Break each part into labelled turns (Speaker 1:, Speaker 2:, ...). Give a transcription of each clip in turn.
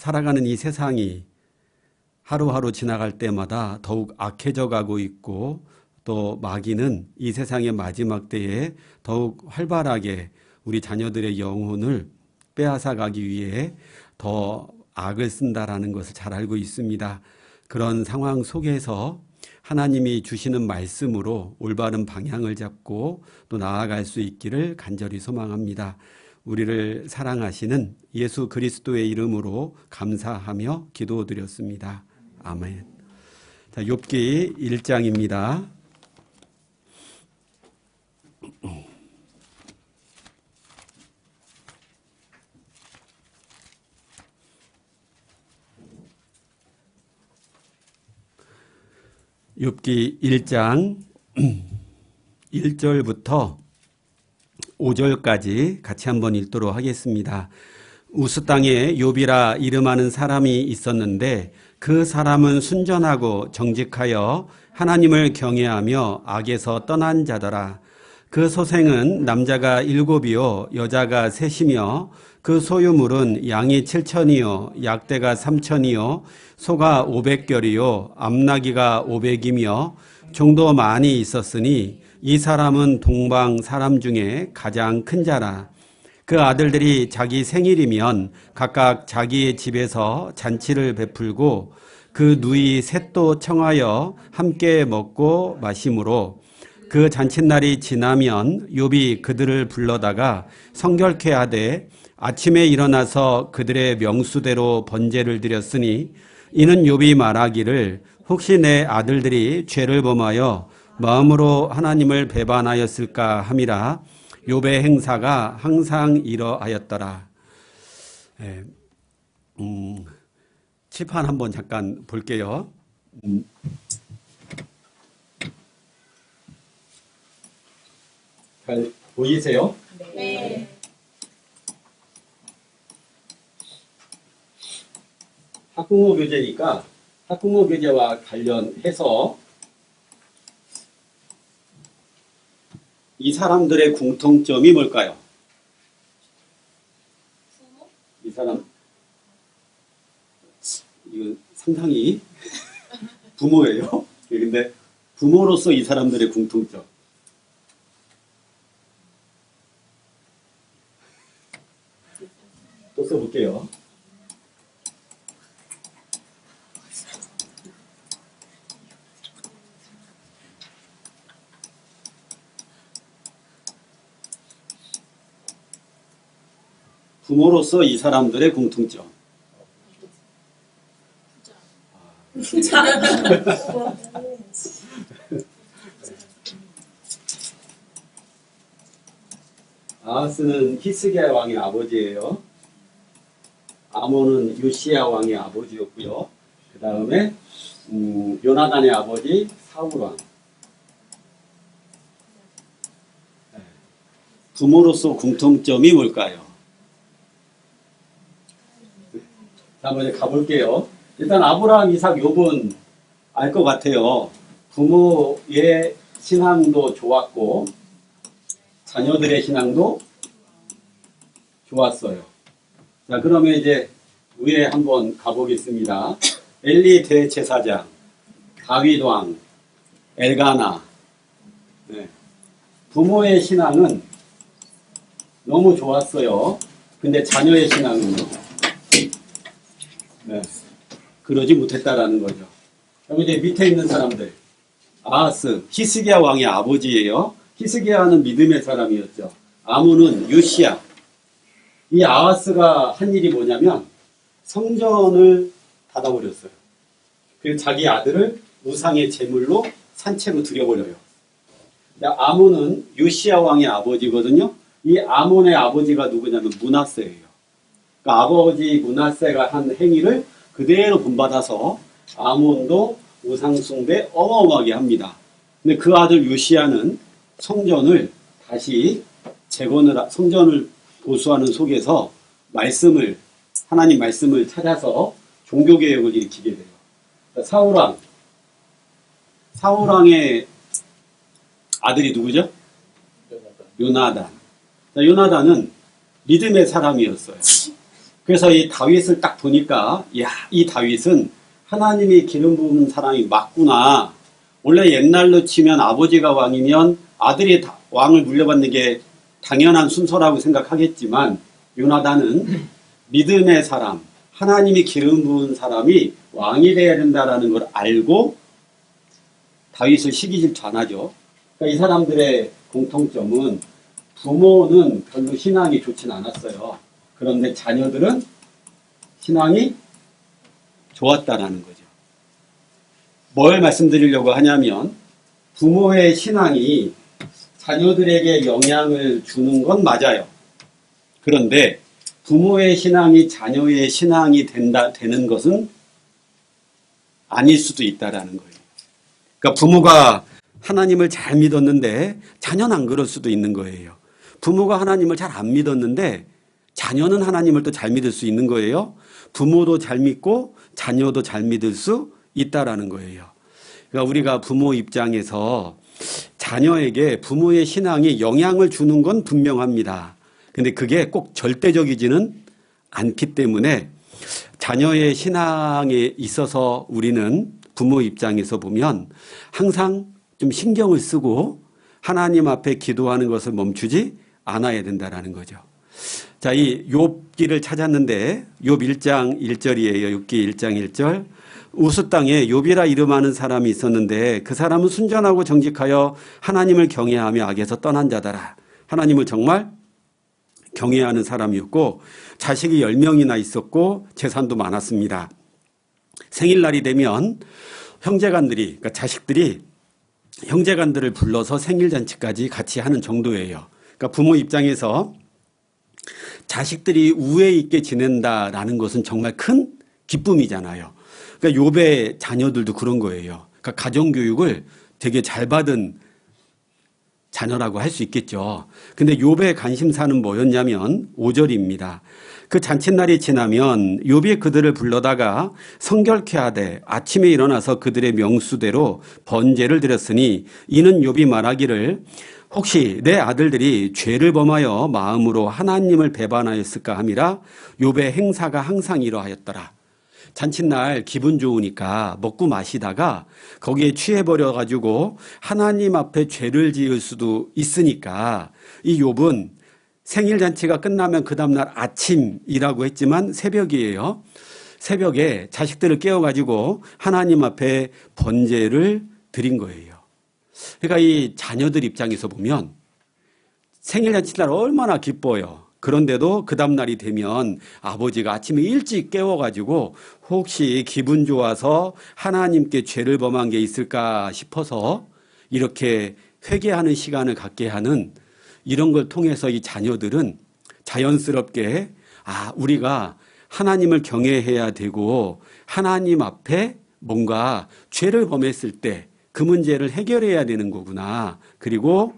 Speaker 1: 살아가는 이 세상이 하루하루 지나갈 때마다 더욱 악해져 가고 있고 또 마귀는 이 세상의 마지막 때에 더욱 활발하게 우리 자녀들의 영혼을 빼앗아 가기 위해 더 악을 쓴다라는 것을 잘 알고 있습니다. 그런 상황 속에서 하나님이 주시는 말씀으로 올바른 방향을 잡고 또 나아갈 수 있기를 간절히 소망합니다. 우리를 사랑하시는 예수 그리스도의 이름으로 감사하며 기도드렸습니다. 아멘. 자, 욥기 1장입니다. 욥기 1장 1절부터 5절까지 같이 한번 읽도록 하겠습니다. 우스 땅에 욥이라 이름하는 사람이 있었는데 그 사람은 순전하고 정직하여 하나님을 경외하며 악에서 떠난 자더라. 그 소생은 남자가 7이요 여자가 3이며 그 소유물은 양이 7,000이요 약대가 3,000이요 소가 500결이요 암나기가 500이며 종도 많이 있었으니 이 사람은 동방 사람 중에 가장 큰 자라. 그 아들들이 자기 생일이면 각각 자기의 집에서 잔치를 베풀고 그 누이 셋도 청하여 함께 먹고 마시므로 그 잔칫날이 지나면 욥이 그들을 불러다가 성결케 하되 아침에 일어나서 그들의 명수대로 번제를 드렸으니 이는 욥이 말하기를 혹시 내 아들들이 죄를 범하여 마음으로 하나님을 배반하였을까 함이라. 욥의 행사가 항상 이러하였더라. 칠판 한번 잠깐 볼게요. 잘 보이세요?
Speaker 2: 네.
Speaker 1: 학부모 교재니까 학부모 교재와 관련해서 이 사람들의 공통점이 뭘까요?
Speaker 2: 부모?
Speaker 1: 이 사람 이거 상당히 부모예요. 근데 부모로서 이 사람들의 공통점. 또 써볼게요. 부모로서 이 사람들의 공통점. 아하스는 히스기야 왕의 아버지예요. 아몬은 요시야 왕의 아버지였고요. 그 다음에 요나단의 아버지 사울 왕. 부모로서 공통점이 뭘까요? 자, 한번 이제 가볼게요. 일단 아브라함, 이삭, 욥은 알 것 같아요. 부모의 신앙도 좋았고 자녀들의 신앙도 좋았어요. 자, 그러면 이제 위에 한번 가보겠습니다. 엘리 대제사장, 다윗 왕, 엘가나. 네. 부모의 신앙은 너무 좋았어요. 근데 자녀의 신앙은요? 네. 그러지 못했다라는 거죠. 그럼 이제 밑에 있는 사람들. 아하스, 히스기야 왕의 아버지예요. 히스기야는 믿음의 사람이었죠. 아몬은 요시야. 이 아하스가 한 일이 뭐냐면 성전을 닫아버렸어요. 그리고 자기 아들을 우상의 제물로 산채로 들여버려요. 아몬은 요시야 왕의 아버지거든요. 이 아몬의 아버지가 누구냐면 므낫세예요. 그러니까 아버지 므낫세가 한 행위를 그대로 본받아서 아몬도 우상숭배 어마어마하게 합니다. 근데 그 아들 요시야는 성전을 다시 성전을 보수하는 속에서 하나님 말씀을 찾아서 종교개혁을 일으키게 돼요. 그러니까 사울왕의 아들이 누구죠? 요나단. 요나단은 믿음의 사람이었어요. 그래서 이 다윗을 딱 보니까, 야, 이 다윗은 하나님이 기름 부은 사람이 맞구나. 원래 옛날로 치면 아버지가 왕이면 아들이 왕을 물려받는 게 당연한 순서라고 생각하겠지만, 요나단은 믿음의 사람, 하나님이 기름 부은 사람이 왕이 되어야 된다라는 걸 알고 다윗을 시기 질투하죠. 그러니까 이 사람들의 공통점은 부모는 별로 신앙이 좋진 않았어요. 그런데 자녀들은 신앙이 좋았다라는 거죠. 뭘 말씀드리려고 하냐면 부모의 신앙이 자녀들에게 영향을 주는 건 맞아요. 그런데 부모의 신앙이 자녀의 신앙이 되는 것은 아닐 수도 있다라는 거예요. 그러니까 부모가 하나님을 잘 믿었는데 자녀는 안 그럴 수도 있는 거예요. 부모가 하나님을 잘 안 믿었는데 자녀는 하나님을 또 잘 믿을 수 있는 거예요. 부모도 잘 믿고 자녀도 잘 믿을 수 있다라는 거예요. 그러니까 우리가 부모 입장에서 자녀에게 부모의 신앙이 영향을 주는 건 분명합니다. 근데 그게 꼭 절대적이지는 않기 때문에 자녀의 신앙에 있어서 우리는 부모 입장에서 보면 항상 좀 신경을 쓰고 하나님 앞에 기도하는 것을 멈추지 않아야 된다라는 거죠. 자, 이 욥기를 찾았는데 욥 1장 1절이에요. 욥기 1장 1절. 우스 땅에 욥이라 이름하는 사람이 있었는데 그 사람은 순전하고 정직하여 하나님을 경외하며 악에서 떠난 자더라. 하나님을 정말 경외하는 사람이었고 자식이 10명이나 있었고 재산도 많았습니다. 생일날이 되면 형제간들이, 그러니까 자식들이 형제간들을 불러서 생일잔치까지 같이 하는 정도예요. 그러니까 부모 입장에서 자식들이 우애 있게 지낸다라는 것은 정말 큰 기쁨이잖아요. 그러니까 욥의 자녀들도 그런 거예요. 그러니까 가정교육을 되게 잘 받은 자녀라고 할 수 있겠죠. 근데 욥의 관심사는 뭐였냐면 5절입니다. 그 잔칫날이 지나면 욥이 그들을 불러다가 성결케 하되 아침에 일어나서 그들의 명수대로 번제를 드렸으니 이는 욥이 말하기를 혹시 내 아들들이 죄를 범하여 마음으로 하나님을 배반하였을까 함이라. 욥의 행사가 항상 이러하였더라. 잔칫날 기분 좋으니까 먹고 마시다가 거기에 취해버려가지고 하나님 앞에 죄를 지을 수도 있으니까 이 욥은 생일잔치가 끝나면 그 다음날 아침이라고 했지만 새벽이에요. 새벽에 자식들을 깨워가지고 하나님 앞에 번제를 드린 거예요. 그러니까 이 자녀들 입장에서 보면 생일잔치날 얼마나 기뻐요. 그런데도 그 다음날이 되면 아버지가 아침에 일찍 깨워가지고 혹시 기분 좋아서 하나님께 죄를 범한 게 있을까 싶어서 이렇게 회개하는 시간을 갖게 하는 이런 걸 통해서 이 자녀들은 자연스럽게 우리가 하나님을 경외해야 되고 하나님 앞에 뭔가 죄를 범했을 때 그 문제를 해결해야 되는 거구나. 그리고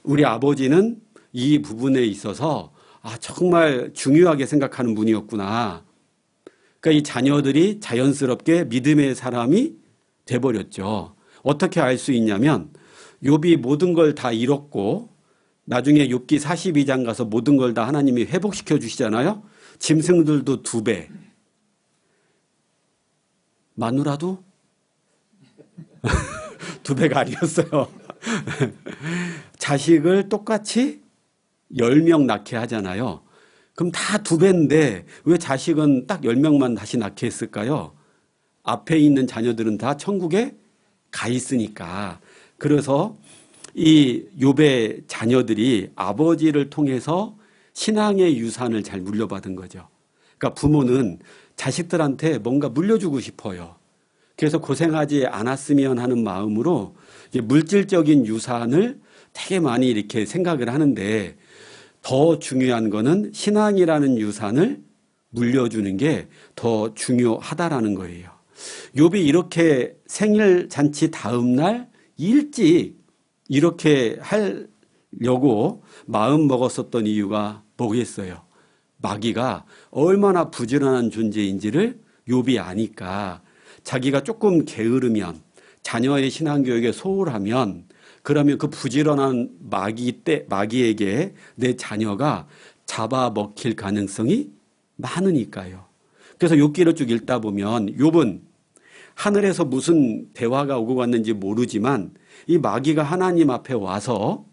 Speaker 1: 우리 아버지는 이 부분에 있어서 정말 중요하게 생각하는 분이었구나. 그러니까 이 자녀들이 자연스럽게 믿음의 사람이 돼버렸죠. 어떻게 알 수 있냐면 욥이 모든 걸 다 잃었고 나중에 욥기 42장 가서 모든 걸 다 하나님이 회복시켜 주시잖아요. 짐승들도 2배. 마누라도 2배가 아니었어요. 자식을 똑같이 10명 낳게 하잖아요. 그럼 다 2배인데 왜 자식은 딱 10명만 다시 낳게 했을까요? 앞에 있는 자녀들은 다 천국에 가 있으니까. 그래서 이 욥의 자녀들이 아버지를 통해서 신앙의 유산을 잘 물려받은 거죠. 그러니까 부모는 자식들한테 뭔가 물려주고 싶어요. 그래서 고생하지 않았으면 하는 마음으로 물질적인 유산을 되게 많이 이렇게 생각을 하는데 더 중요한 거는 신앙이라는 유산을 물려주는 게 더 중요하다라는 거예요. 욥이 이렇게 생일 잔치 다음 날 일찍 이렇게 하려고 마음 먹었었던 이유가 뭐겠어요? 마귀가 얼마나 부지런한 존재인지를 욥이 아니까 자기가 조금 게으르면 자녀의 신앙교육에 소홀하면 그러면 그 부지런한 마귀에게 내 자녀가 잡아먹힐 가능성이 많으니까요. 그래서 욥기를 쭉 읽다 보면 욥은 하늘에서 무슨 대화가 오고 갔는지 모르지만 이 마귀가 하나님 앞에 와서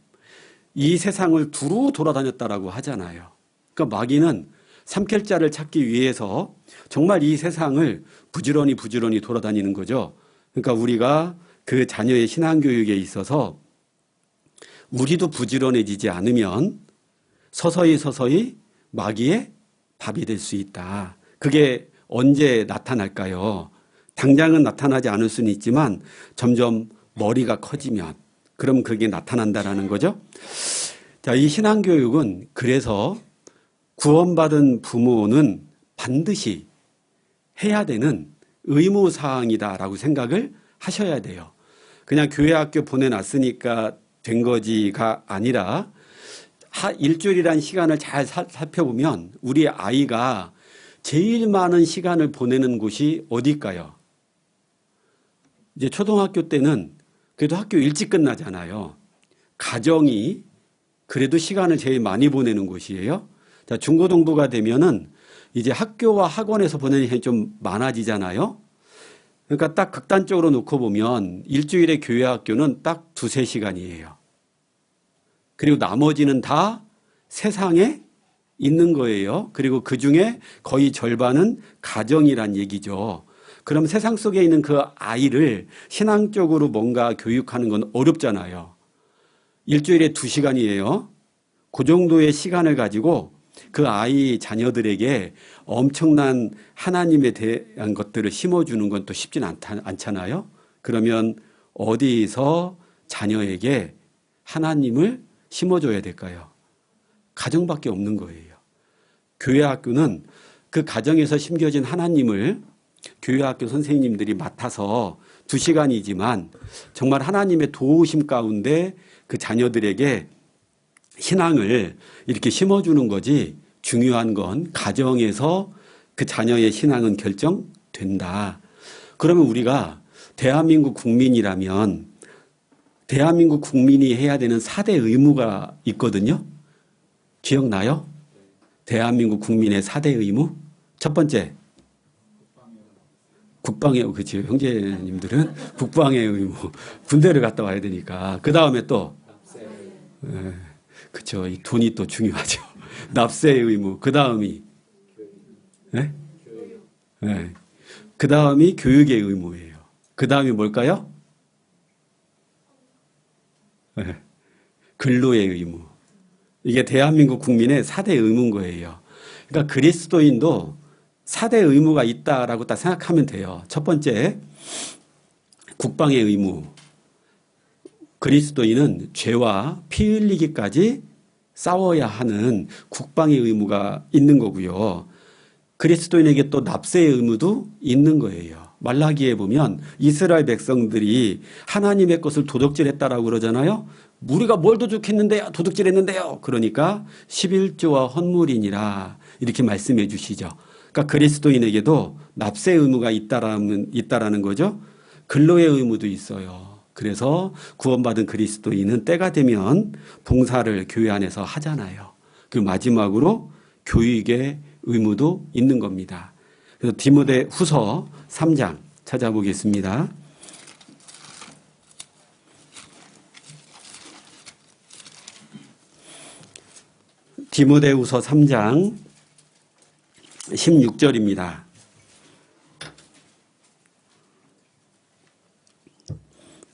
Speaker 1: 이 세상을 두루 돌아다녔다라고 하잖아요. 그러니까 마귀는 삼킬 자를 찾기 위해서 정말 이 세상을 부지런히 돌아다니는 거죠. 그러니까 우리가 그 자녀의 신앙교육에 있어서 우리도 부지런해지지 않으면 서서히 마귀의 밥이 될 수 있다. 그게 언제 나타날까요? 당장은 나타나지 않을 수는 있지만 점점 머리가 커지면 그럼 그게 나타난다라는 거죠. 자, 이 신앙교육은 그래서 구원받은 부모는 반드시 해야 되는 의무사항이다라고 생각을 하셔야 돼요. 그냥 교회 학교 보내놨으니까 된 거지가 아니라 일주일이란 시간을 잘 살펴보면 우리 아이가 제일 많은 시간을 보내는 곳이 어딜까요? 이제 초등학교 때는 그래도 학교 일찍 끝나잖아요. 가정이 그래도 시간을 제일 많이 보내는 곳이에요. 자, 중고등부가 되면은 이제 학교와 학원에서 보내는 시간이 좀 많아지잖아요. 그러니까 딱 극단적으로 놓고 보면 일주일에 교회 학교는 딱 2-3시간이에요. 그리고 나머지는 다 세상에 있는 거예요. 그리고 그 중에 거의 절반은 가정이란 얘기죠. 그럼 세상 속에 있는 그 아이를 신앙적으로 뭔가 교육하는 건 어렵잖아요. 일주일에 2시간이에요. 그 정도의 시간을 가지고 그 아이 자녀들에게 엄청난 하나님에 대한 것들을 심어주는 건 또 쉽지는 않잖아요. 그러면 어디서 자녀에게 하나님을 심어줘야 될까요? 가정밖에 없는 거예요. 교회 학교는 그 가정에서 심겨진 하나님을 교회 학교 선생님들이 맡아서 2시간이지만 정말 하나님의 도우심 가운데 그 자녀들에게 신앙을 이렇게 심어주는 거지 중요한 건 가정에서 그 자녀의 신앙은 결정된다. 그러면 우리가 대한민국 국민이라면 대한민국 국민이 해야 되는 4대 의무가 있거든요. 기억나요? 대한민국 국민의 4대 의무? 첫 번째, 국방의, 그렇죠. 형제님들은 국방의 의무. 군대를 갔다 와야 되니까. 그 다음에 또, 그렇죠. 이 돈이 또 중요하죠. 납세의 의무. 그 다음이, 네? 네. 그 다음이 교육의 의무예요. 그 다음이 뭘까요? 네. 근로의 의무. 이게 대한민국 국민의 4대 의무인 거예요. 그러니까 그리스도인도 4대 의무가 있다라고 딱 생각하면 돼요. 첫 번째, 국방의 의무. 그리스도인은 죄와 피 흘리기까지 싸워야 하는 국방의 의무가 있는 거고요. 그리스도인에게 또 납세의 의무도 있는 거예요. 말라기에 보면 이스라엘 백성들이 하나님의 것을 도둑질했다라고 그러잖아요. 우리가 뭘 도둑했는데요? 도둑질했는데요. 그러니까 11조와 헌물이니라 이렇게 말씀해 주시죠. 그러니까 그리스도인에게도 납세 의무가 있다라는 거죠. 근로의 의무도 있어요. 그래서 구원받은 그리스도인은 때가 되면 봉사를 교회 안에서 하잖아요. 그 마지막으로 교육의 의무도 있는 겁니다. 그래서 디모데 후서 3장 찾아보겠습니다. 디모데 후서 3장 16절입니다.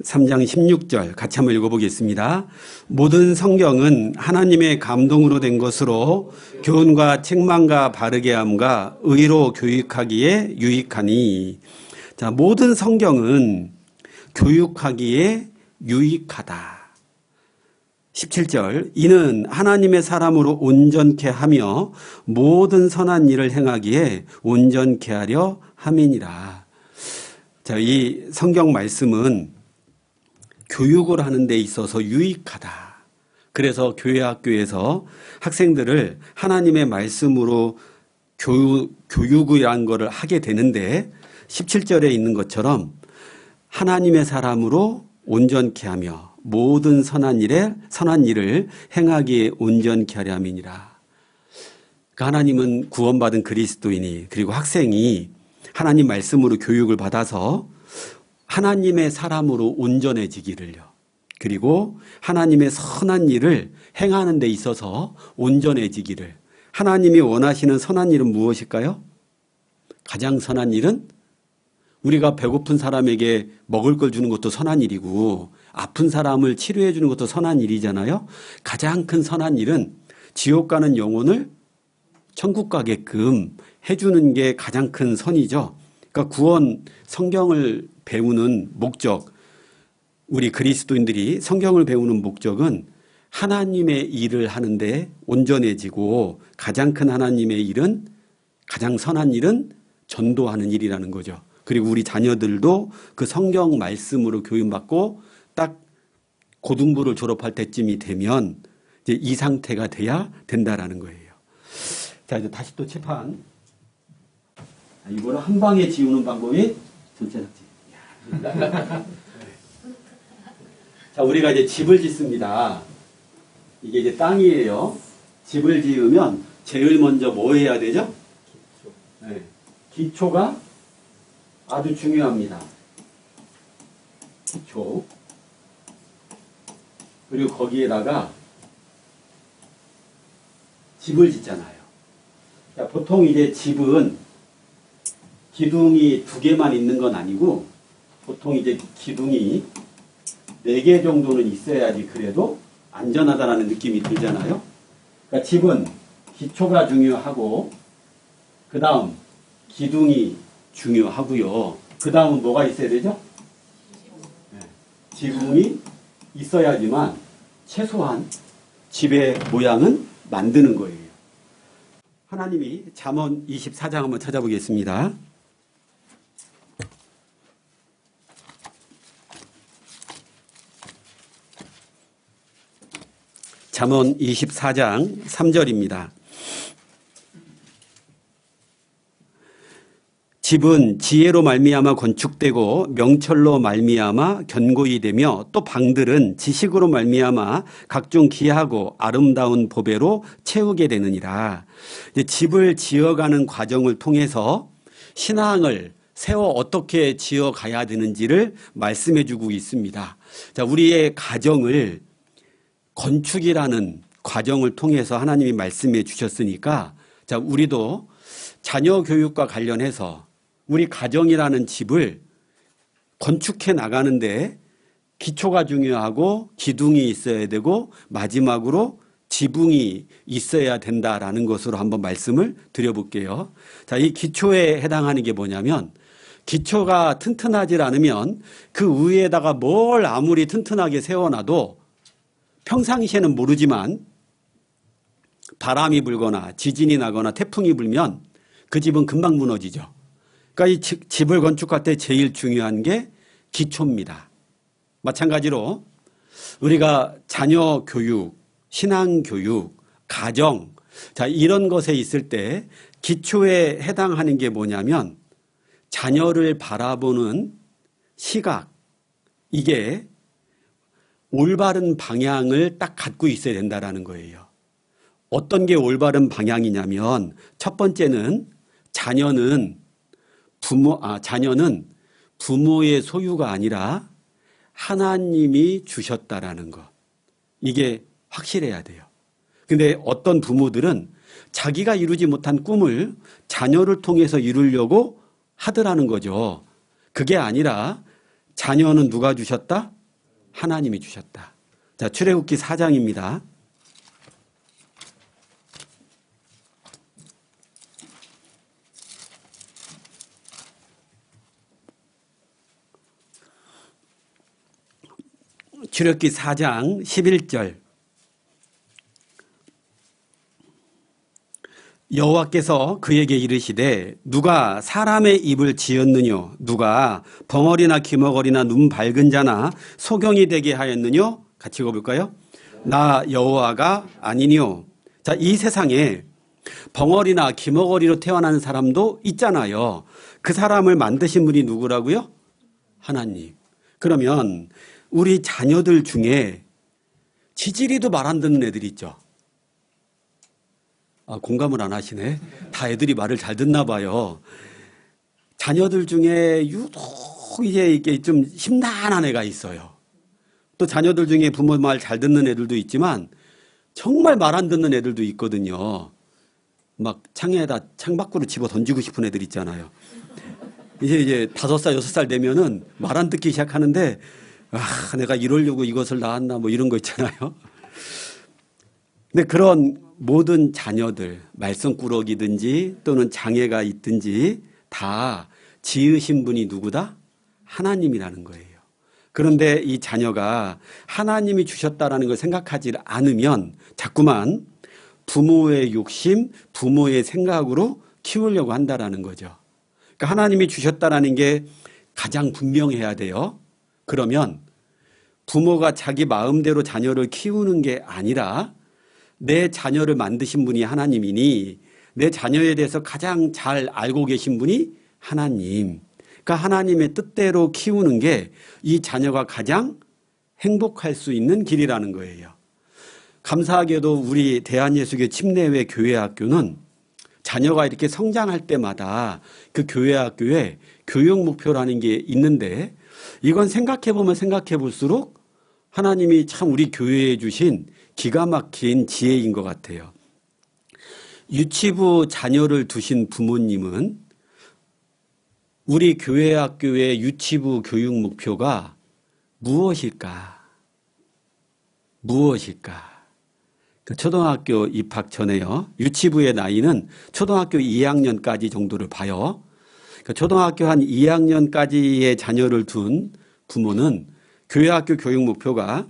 Speaker 1: 3장 16절 같이 한번 읽어보겠습니다. 모든 성경은 하나님의 감동으로 된 것으로 교훈과 책망과 바르게 함과 의로 교육하기에 유익하니. 자, 모든 성경은 교육하기에 유익하다. 17절 이는 하나님의 사람으로 온전케 하며 모든 선한 일을 행하기에 온전케 하려 함이니라. 자, 이 성경 말씀은 교육을 하는 데 있어서 유익하다. 그래서 교회 학교에서 학생들을 하나님의 말씀으로 교육이라는 것을 하게 되는데 17절에 있는 것처럼 하나님의 사람으로 온전케 하며 모든 선한 일을 행하기에 온전케 하려 함이니라. 그 하나님은 구원받은 그리스도인이 그리고 학생이 하나님 말씀으로 교육을 받아서 하나님의 사람으로 온전해지기를요. 그리고 하나님의 선한 일을 행하는 데 있어서 온전해지기를. 하나님이 원하시는 선한 일은 무엇일까요? 가장 선한 일은 우리가 배고픈 사람에게 먹을 걸 주는 것도 선한 일이고 아픈 사람을 치료해 주는 것도 선한 일이잖아요. 가장 큰 선한 일은 지옥 가는 영혼을 천국 가게끔 해주는 게 가장 큰 선이죠. 그러니까 구원 성경을 배우는 목적, 우리 그리스도인들이 성경을 배우는 목적은 하나님의 일을 하는데 온전해지고 가장 큰 하나님의 일은 가장 선한 일은 전도하는 일이라는 거죠. 그리고 우리 자녀들도 그 성경 말씀으로 교육받고 딱 고등부를 졸업할 때쯤이 되면 이제 이 상태가 돼야 된다라는 거예요. 자, 이제 다시 또 칠판. 이거를 한 방에 지우는 방법이 전체 삭제. 자, 우리가 이제 집을 짓습니다. 이게 이제 땅이에요. 집을 지으면 제일 먼저 뭐 해야 되죠? 네. 기초가 아주 중요합니다. 기초. 그리고 거기에다가 집을 짓잖아요. 자, 보통 이제 집은 기둥이 2개만 있는 건 아니고 보통 이제 기둥이 4개 정도는 있어야지 그래도 안전하다라는 느낌이 들잖아요. 그러니까 집은 기초가 중요하고 그 다음 기둥이 중요하고요. 그 다음은 뭐가 있어야 되죠? 네. 지붕이 있어야지만 최소한 집의 모양은 만드는 거예요. 하나님이 잠언 24장 한번 찾아보겠습니다. 잠언 24장 3절입니다. 집은 지혜로 말미암아 건축되고 명철로 말미암아 견고히 되며 또 방들은 지식으로 말미암아 각종 귀하고 아름다운 보배로 채우게 되느니라. 이제 집을 지어가는 과정을 통해서 신앙을 세워 어떻게 지어가야 되는지를 말씀해주고 있습니다. 자, 우리의 가정을 건축이라는 과정을 통해서 하나님이 말씀해 주셨으니까 자, 우리도 자녀 교육과 관련해서 우리 가정이라는 집을 건축해 나가는데 기초가 중요하고 기둥이 있어야 되고 마지막으로 지붕이 있어야 된다라는 것으로 한번 말씀을 드려볼게요. 자, 이 기초에 해당하는 게 뭐냐면 기초가 튼튼하지 않으면 그 위에다가 뭘 아무리 튼튼하게 세워놔도 평상시에는 모르지만 바람이 불거나 지진이 나거나 태풍이 불면 그 집은 금방 무너지죠. 그러니까 이 집을 건축할 때 제일 중요한 게 기초입니다. 마찬가지로 우리가 자녀 교육, 신앙 교육, 가정, 자, 이런 것에 있을 때 기초에 해당하는 게 뭐냐면 자녀를 바라보는 시각, 이게 올바른 방향을 딱 갖고 있어야 된다는 거예요. 어떤 게 올바른 방향이냐면 첫 번째는 자녀는 부모의 소유가 아니라 하나님이 주셨다라는 것. 이게 확실해야 돼요. 근데 어떤 부모들은 자기가 이루지 못한 꿈을 자녀를 통해서 이루려고 하더라는 거죠. 그게 아니라 자녀는 누가 주셨다? 하나님이 주셨다. 자, 출애굽기 4장입니다. 출애굽기 4장 11절. 여호와께서 그에게 이르시되 누가 사람의 입을 지었느뇨 누가 벙어리나 기머거리나 눈 밝은 자나 소경이 되게 하였느뇨. 같이 읽어볼까요? 나 여호와가 아니니요. 자, 이 세상에 벙어리나 기머거리로 태어난 사람도 있잖아요. 그 사람을 만드신 분이 누구라고요? 하나님. 그러면 우리 자녀들 중에 지지리도 말 안 듣는 애들이 있죠. 아, 공감을 안 하시네. 다 애들이 말을 잘 듣나 봐요. 자녀들 중에 유독 이게 좀 심란한 애가 있어요. 또 자녀들 중에 부모 말 잘 듣는 애들도 있지만 정말 말 안 듣는 애들도 있거든요. 막 창에다 창밖으로 집어 던지고 싶은 애들 있잖아요. 이제 5살, 6살 되면은 말 안 듣기 시작하는데, 아, 내가 이러려고 이것을 낳았나 뭐 이런 거 있잖아요. 근데 그런 모든 자녀들, 말썽꾸러기든지 또는 장애가 있든지 다 지으신 분이 누구다? 하나님이라는 거예요. 그런데 이 자녀가 하나님이 주셨다라는 걸 생각하지 않으면 자꾸만 부모의 욕심, 부모의 생각으로 키우려고 한다라는 거죠. 그러니까 하나님이 주셨다라는 게 가장 분명해야 돼요. 그러면 부모가 자기 마음대로 자녀를 키우는 게 아니라 내 자녀를 만드신 분이 하나님이니 내 자녀에 대해서 가장 잘 알고 계신 분이 하나님. 그러니까 하나님의 뜻대로 키우는 게 이 자녀가 가장 행복할 수 있는 길이라는 거예요. 감사하게도 우리 대한예수교 침례회 교회학교는 자녀가 이렇게 성장할 때마다 그 교회학교에 교육 목표라는 게 있는데 이건 생각해보면 생각해볼수록 하나님이 참 우리 교회에 주신 기가 막힌 지혜인 것 같아요. 유치부 자녀를 두신 부모님은 우리 교회학교의 유치부 교육 목표가 무엇일까? 무엇일까? 초등학교 입학 전에요. 유치부의 나이는 초등학교 2학년까지 정도를 봐요. 초등학교 한 2학년까지의 자녀를 둔 부모는 교회학교 교육 목표가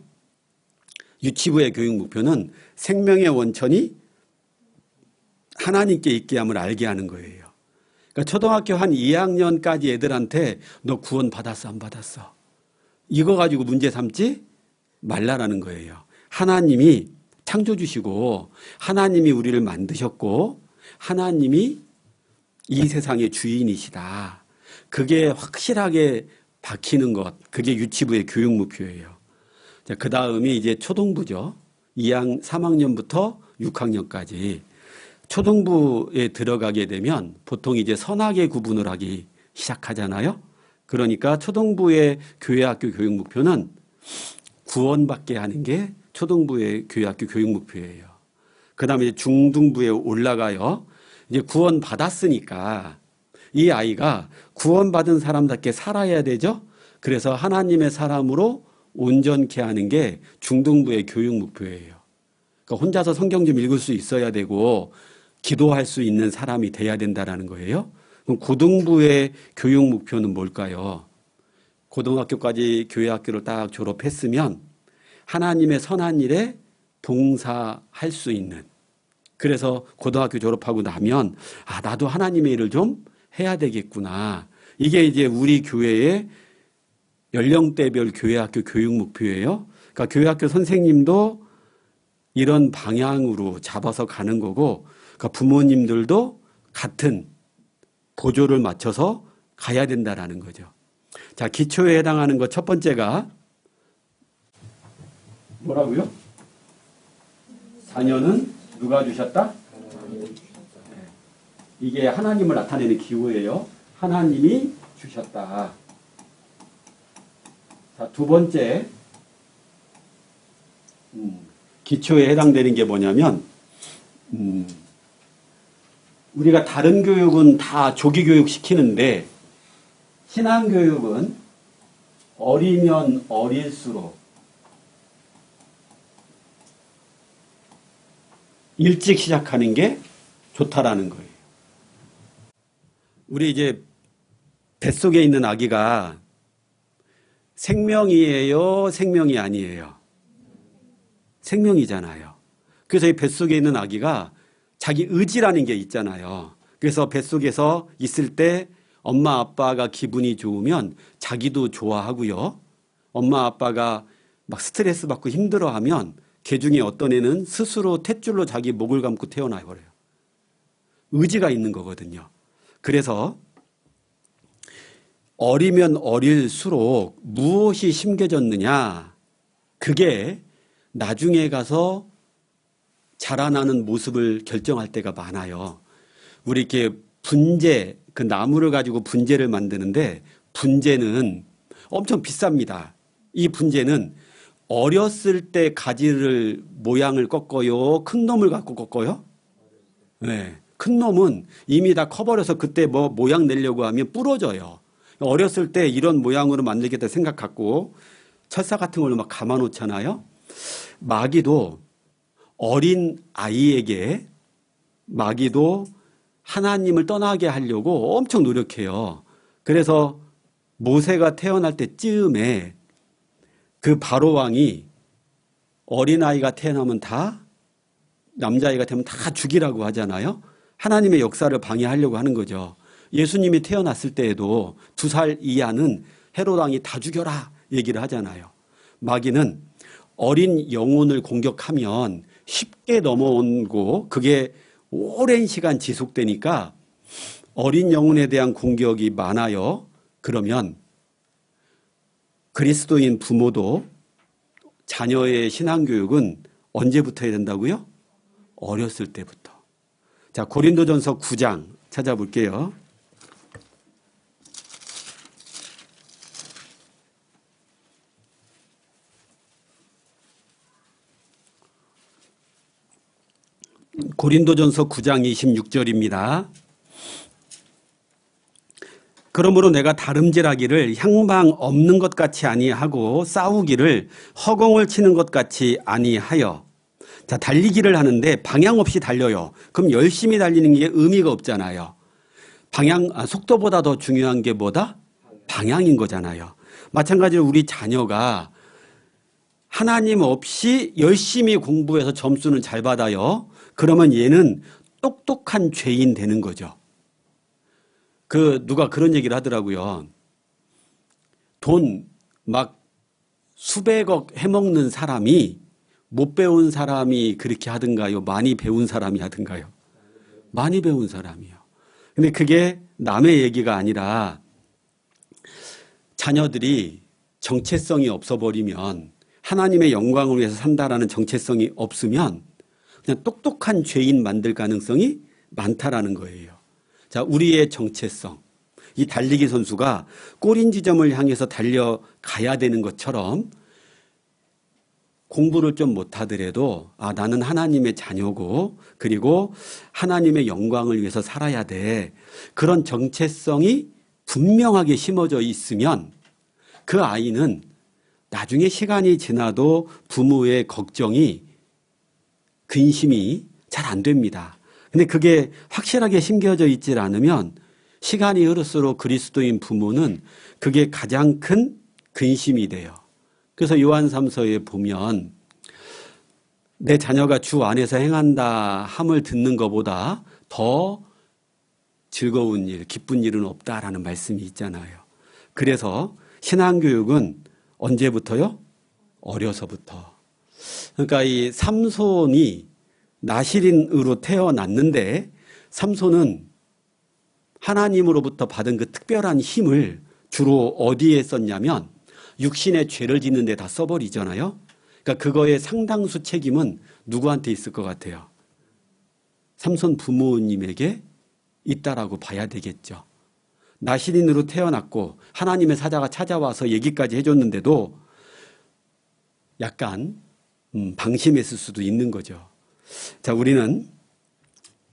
Speaker 1: 유치부의 교육 목표는 생명의 원천이 하나님께 있게 함을 알게 하는 거예요. 그러니까 초등학교 한 2학년까지 애들한테 너 구원 받았어 안 받았어? 이거 가지고 문제 삼지 말라라는 거예요. 하나님이 창조주시고 하나님이 우리를 만드셨고 하나님이 이 세상의 주인이시다. 그게 확실하게 박히는 것, 그게 유치부의 교육 목표예요. 자, 그 다음이 이제 초등부죠. 3학년부터 6학년까지. 초등부에 들어가게 되면 보통 이제 선악의 구분을 하기 시작하잖아요. 그러니까 초등부의 교회학교 교육 목표는 구원받게 하는 게 초등부의 교회학교 교육 목표예요. 그 다음에 중등부에 올라가요. 이제 구원받았으니까 이 아이가 구원받은 사람답게 살아야 되죠. 그래서 하나님의 사람으로 온전케 하는 게 중등부의 교육 목표예요. 그러니까 혼자서 성경 좀 읽을 수 있어야 되고 기도할 수 있는 사람이 돼야 된다는 거예요. 그럼 고등부의 교육 목표는 뭘까요? 고등학교까지 교회학교를 딱 졸업했으면 하나님의 선한 일에 봉사할 수 있는, 그래서 고등학교 졸업하고 나면 아, 나도 하나님의 일을 좀 해야 되겠구나. 이게 이제 우리 교회의 연령대별 교회학교 교육 목표예요. 그러니까 교회학교 선생님도 이런 방향으로 잡아서 가는 거고, 그러니까 부모님들도 같은 보조를 맞춰서 가야 된다라는 거죠. 자, 기초에 해당하는 것 첫 번째가 뭐라고요? 자녀는 누가 주셨다? 이게 하나님을 나타내는 기호예요. 하나님이 주셨다. 자, 두 번째, 기초에 해당되는 게 뭐냐면, 우리가 다른 교육은 다 조기 교육 시키는데, 신앙교육은 어리면 어릴수록 일찍 시작하는 게 좋다라는 거예요. 우리 이제 뱃속에 있는 아기가 생명이에요? 생명이 아니에요? 생명이잖아요. 그래서 이 뱃속에 있는 아기가 자기 의지라는 게 있잖아요. 그래서 뱃속에서 있을 때 엄마 아빠가 기분이 좋으면 자기도 좋아하고요. 엄마 아빠가 막 스트레스 받고 힘들어하면 개 중에 어떤 애는 스스로 탯줄로 자기 목을 감고 태어나 버려요. 의지가 있는 거거든요. 그래서 어리면 어릴수록 무엇이 심겨졌느냐, 그게 나중에 가서 자라나는 모습을 결정할 때가 많아요. 우리 이렇게 분재, 그 나무를 가지고 분재를 만드는데 분재는 엄청 비쌉니다. 이 분재는 어렸을 때 가지를 모양을 꺾어요? 큰 놈을 갖고 꺾어요? 네. 큰 놈은 이미 다 커버려서 그때 뭐 모양 내려고 하면 부러져요. 어렸을 때 이런 모양으로 만들겠다 생각 갖고 철사 같은 걸로 막 감아 놓잖아요. 마귀도 어린 아이에게 마귀도 하나님을 떠나게 하려고 엄청 노력해요. 그래서 모세가 태어날 때쯤에 그 바로 왕이 어린아이가 태어나면 다 남자아이가 되면 다 죽이라고 하잖아요. 하나님의 역사를 방해하려고 하는 거죠. 예수님이 태어났을 때에도 2살 이하는 헤롯 왕이 다 죽여라 얘기를 하잖아요. 마귀는 어린 영혼을 공격하면 쉽게 넘어오고 그게 오랜 시간 지속되니까 어린 영혼에 대한 공격이 많아요. 그러면 그리스도인 부모도 자녀의 신앙교육은 언제부터 해야 된다고요? 어렸을 때부터. 자, 고린도전서 9장 찾아볼게요. 고린도전서 9장 26절입니다. 그러므로 내가 다름질하기를 향방 없는 것 같이 아니하고 싸우기를 허공을 치는 것 같이 아니하여. 자, 달리기를 하는데 방향 없이 달려요. 그럼 열심히 달리는 게 의미가 없잖아요. 속도보다 더 중요한 게 뭐다? 방향인 거잖아요. 마찬가지로 우리 자녀가 하나님 없이 열심히 공부해서 점수는 잘 받아요. 그러면 얘는 똑똑한 죄인 되는 거죠. 누가 그런 얘기를 하더라고요. 돈 막 수백억 해먹는 사람이 못 배운 사람이 그렇게 하든가요? 많이 배운 사람이 하든가요? 많이 배운 사람이요. 근데 그게 남의 얘기가 아니라 자녀들이 정체성이 없어버리면 하나님의 영광을 위해서 산다라는 정체성이 없으면 그냥 똑똑한 죄인 만들 가능성이 많다라는 거예요. 자, 우리의 정체성. 이 달리기 선수가 골인 지점을 향해서 달려가야 되는 것처럼 공부를 좀 못하더라도 나는 하나님의 자녀고 그리고 하나님의 영광을 위해서 살아야 돼. 그런 정체성이 분명하게 심어져 있으면 그 아이는 나중에 시간이 지나도 부모의 걱정이 근심이 잘 안 됩니다. 근데 그게 확실하게 심겨져 있질 않으면 시간이 흐를수록 그리스도인 부모는 그게 가장 큰 근심이 돼요. 그래서 요한 3서에 보면 내 자녀가 주 안에서 행한다 함을 듣는 것보다 더 즐거운 일, 기쁜 일은 없다라는 말씀이 있잖아요. 그래서 신앙교육은 언제부터요? 어려서부터. 그러니까 이 삼손이 나실인으로 태어났는데 삼손은 하나님으로부터 받은 그 특별한 힘을 주로 어디에 썼냐면 육신의 죄를 짓는 데 다 써버리잖아요. 그러니까 그거의 상당수 책임은 누구한테 있을 것 같아요? 삼손 부모님에게 있다라고 봐야 되겠죠. 나실인으로 태어났고 하나님의 사자가 찾아와서 얘기까지 해줬는데도 약간 방심했을 수도 있는 거죠. 자, 우리는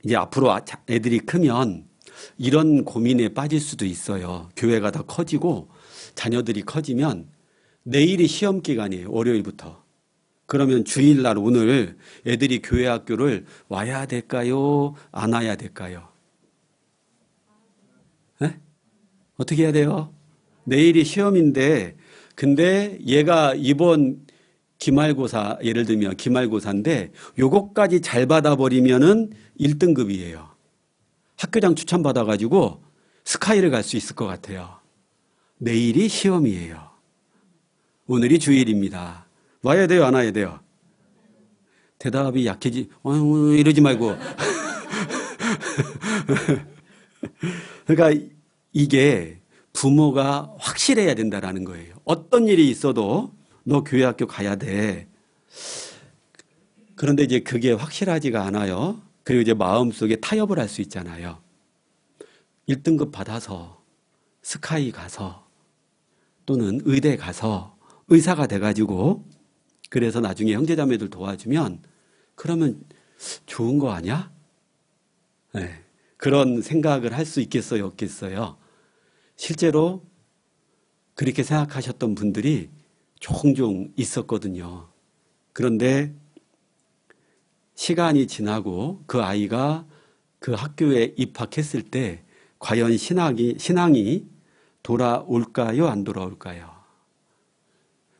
Speaker 1: 이제 앞으로 애들이 크면 이런 고민에 빠질 수도 있어요. 교회가 더 커지고 자녀들이 커지면 내일이 시험 기간이에요. 월요일부터. 그러면 주일날 오늘 애들이 교회 학교를 와야 될까요? 안 와야 될까요? 네? 어떻게 해야 돼요? 내일이 시험인데 근데 얘가 이번 기말고사 예를 들면 기말고사인데 요것까지 잘 받아버리면은 1등급이에요. 학교장 추천받아가지고 스카이를 갈 수 있을 것 같아요. 내일이 시험이에요. 오늘이 주일입니다. 와야 돼요, 안 와야 돼요? 대답이 이러지 말고. 그러니까 이게 부모가 확실해야 된다라는 거예요. 어떤 일이 있어도 너 교회 학교 가야 돼. 그런데 이제 그게 확실하지가 않아요. 그리고 이제 마음속에 타협을 할 수 있잖아요. 1등급 받아서 스카이 가서 또는 의대 가서 의사가 돼가지고 그래서 나중에 형제자매들 도와주면 그러면 좋은 거 아니야? 네. 그런 생각을 할 수 있겠어요, 없겠어요? 실제로 그렇게 생각하셨던 분들이 종종 있었거든요. 그런데 시간이 지나고 그 아이가 그 학교에 입학했을 때 과연 신앙이 돌아올까요? 안 돌아올까요?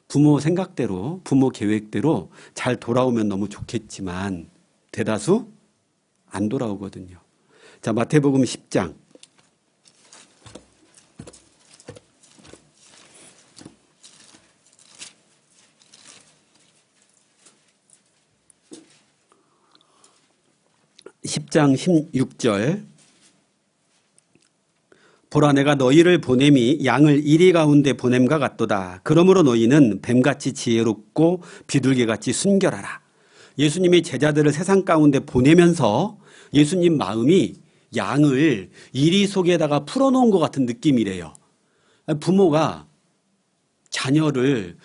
Speaker 1: 부모 생각대로, 부모 계획대로 잘 돌아오면 너무 좋겠지만 대다수 안 돌아오거든요. 자, 마태복음 10장. (10장) 16절. 보라, 내가 너희를 보냄이 양을 이리 가운데 보냄과 같도다. 그러므로 너희는 뱀같이 지혜롭고 비둘기같이 순결하라. 예수님이 제자들을 세상 가운데 보내면서 예수님 마음이 양을 이리 속에다가 풀어놓은 것 같은 느낌이래요. 부모가 자녀를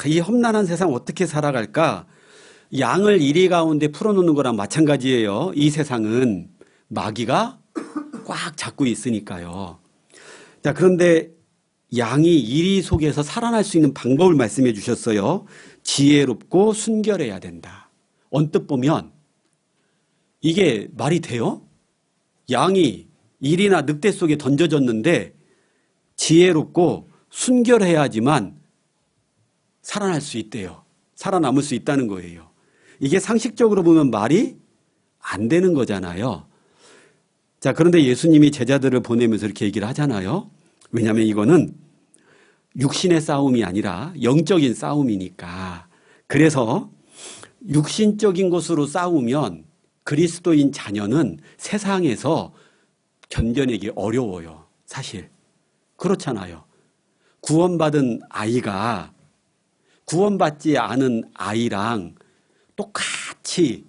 Speaker 1: 이 험난한 세상 어떻게 살아갈까? 양을 이리 가운데 풀어놓는 거랑 마찬가지예요. 이 세상은 마귀가 꽉 잡고 있으니까요. 자, 그런데 양이 이리 속에서 살아날 수 있는 방법을 말씀해 주셨어요. 지혜롭고 순결해야 된다. 언뜻 보면 이게 말이 돼요? 양이 일이나 늑대 속에 던져졌는데 지혜롭고 순결해야지만 살아날 수 있대요. 살아남을 수 있다는 거예요. 이게 상식적으로 보면 말이 안 되는 거잖아요. 자, 그런데 예수님이 제자들을 보내면서 이렇게 얘기를 하잖아요. 왜냐하면 이거는 육신의 싸움이 아니라 영적인 싸움이니까. 그래서 육신적인 것으로 싸우면 그리스도인 자녀는 세상에서 견뎌내기 어려워요. 사실. 그렇잖아요. 구원받은 아이가 구원받지 않은 아이랑 똑같이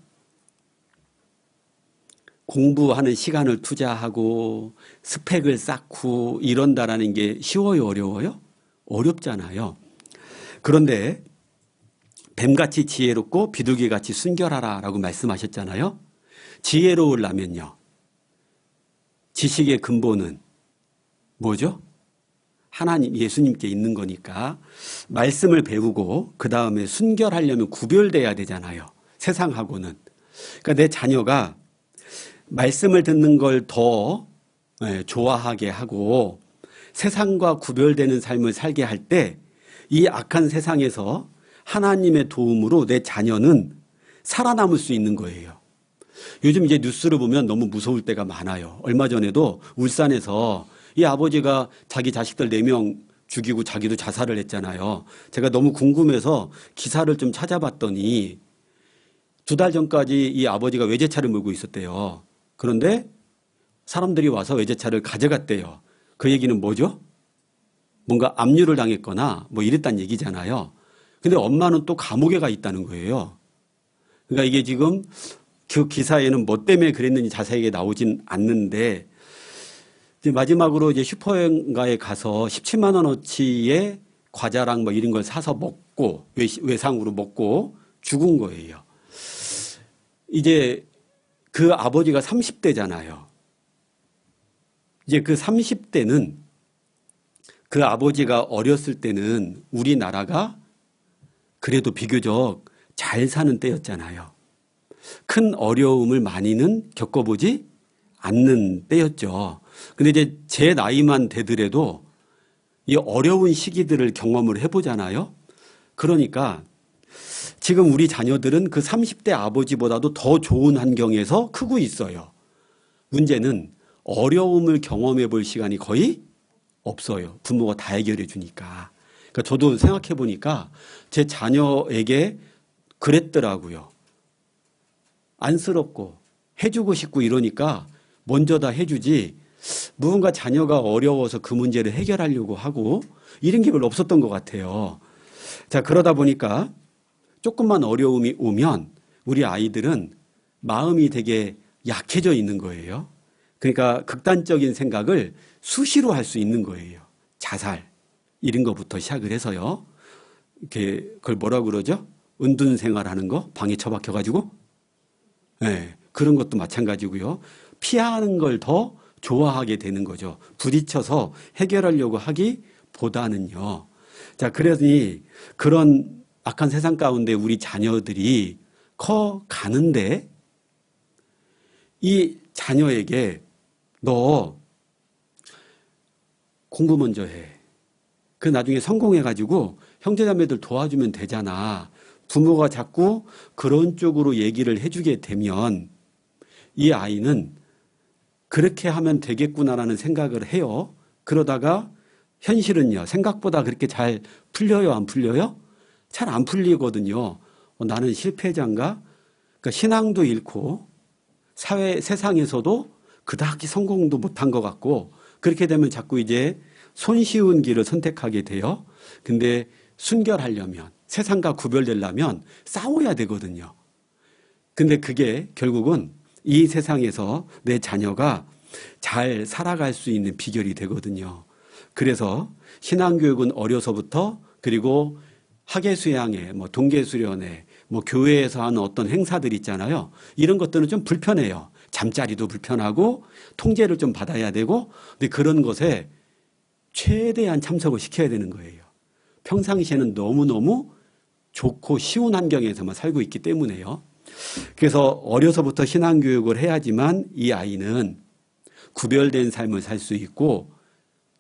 Speaker 1: 공부하는 시간을 투자하고 스펙을 쌓고 이런다라는 게 쉬워요, 어려워요? 어렵잖아요. 그런데 뱀같이 지혜롭고 비둘기같이 순결하라 라고 말씀하셨잖아요. 지혜로우려면요, 지식의 근본은 뭐죠? 하나님, 예수님께 있는 거니까 말씀을 배우고 그 다음에 순결하려면 구별돼야 되잖아요. 세상하고는. 그러니까 내 자녀가 말씀을 듣는 걸 더 좋아하게 하고 세상과 구별되는 삶을 살게 할 때 이 악한 세상에서 하나님의 도움으로 내 자녀는 살아남을 수 있는 거예요. 요즘 이제 뉴스를 보면 너무 무서울 때가 많아요. 얼마 전에도 울산에서 이 아버지가 자기 자식들 4명 죽이고 자기도 자살을 했잖아요. 제가 너무 궁금해서 기사를 좀 찾아봤더니 2달 전까지 이 아버지가 외제차를 몰고 있었대요. 그런데 사람들이 와서 외제차를 가져갔대요. 그 얘기는 뭐죠? 뭔가 압류를 당했거나 뭐 이랬단 얘기잖아요. 근데 엄마는 또 감옥에 가 있다는 거예요. 그러니까 이게 지금 그 기사에는 뭐 때문에 그랬는지 자세하게 나오진 않는데, 이제 마지막으로 이제 슈퍼인가에 가서 17만 원어치의 과자랑 뭐 이런 걸 사서 먹고 외상으로 먹고 죽은 거예요. 이제 그 아버지가 30대잖아요. 이제 그 30대는 그 아버지가 어렸을 때는 우리나라가 그래도 비교적 잘 사는 때였잖아요. 큰 어려움을 많이는 겪어보지 않는 때였죠. 근데 이제 제 나이만 되더라도 이 어려운 시기들을 경험을 해보잖아요. 그러니까 지금 우리 자녀들은 그 30대 아버지보다도 더 좋은 환경에서 크고 있어요. 문제는 어려움을 경험해 볼 시간이 거의 없어요. 부모가 다 해결해 주니까. 그러니까 저도 생각해 보니까 제 자녀에게 그랬더라고요. 안쓰럽고 해주고 싶고 이러니까 먼저 다 해주지, 무언가 자녀가 어려워서 그 문제를 해결하려고 하고 이런 게 별로 없었던 것 같아요. 자, 그러다 보니까 조금만 어려움이 오면 우리 아이들은 마음이 되게 약해져 있는 거예요. 그러니까 극단적인 생각을 수시로 할 수 있는 거예요. 자살 이런 것부터 시작을 해서요. 이렇게 그걸 뭐라고 그러죠? 은둔 생활하는 거, 방에 처박혀 가지고, 네, 그런 것도 마찬가지고요. 피하는 걸 더 좋아하게 되는 거죠. 부딪혀서 해결하려고 하기보다는요. 자, 그러니 그런 악한 세상 가운데 우리 자녀들이 커 가는데 이 자녀에게 너 공부 먼저 해. 그 나중에 성공해가지고 형제자매들 도와주면 되잖아. 부모가 자꾸 그런 쪽으로 얘기를 해주게 되면 이 아이는 그렇게 하면 되겠구나라는 생각을 해요. 그러다가 현실은요, 생각보다 그렇게 잘 풀려요, 안 풀려요? 잘 안 풀리거든요. 나는 실패자인가? 그러니까 신앙도 잃고 세상에서도 그다지 성공도 못한 것 같고 그렇게 되면 자꾸 이제 손쉬운 길을 선택하게 돼요. 근데 순결하려면 세상과 구별되려면 싸워야 되거든요. 근데 그게 결국은 이 세상에서 내 자녀가 잘 살아갈 수 있는 비결이 되거든요. 그래서 신앙교육은 어려서부터 그리고 학예수양회, 동계수련회, 교회에서 하는 어떤 행사들 있잖아요. 이런 것들은 좀 불편해요. 잠자리도 불편하고 통제를 좀 받아야 되고 근데 그런 것에 최대한 참석을 시켜야 되는 거예요. 평상시에는 너무너무 좋고 쉬운 환경에서만 살고 있기 때문에요. 그래서 어려서부터 신앙교육을 해야지만 이 아이는 구별된 삶을 살 수 있고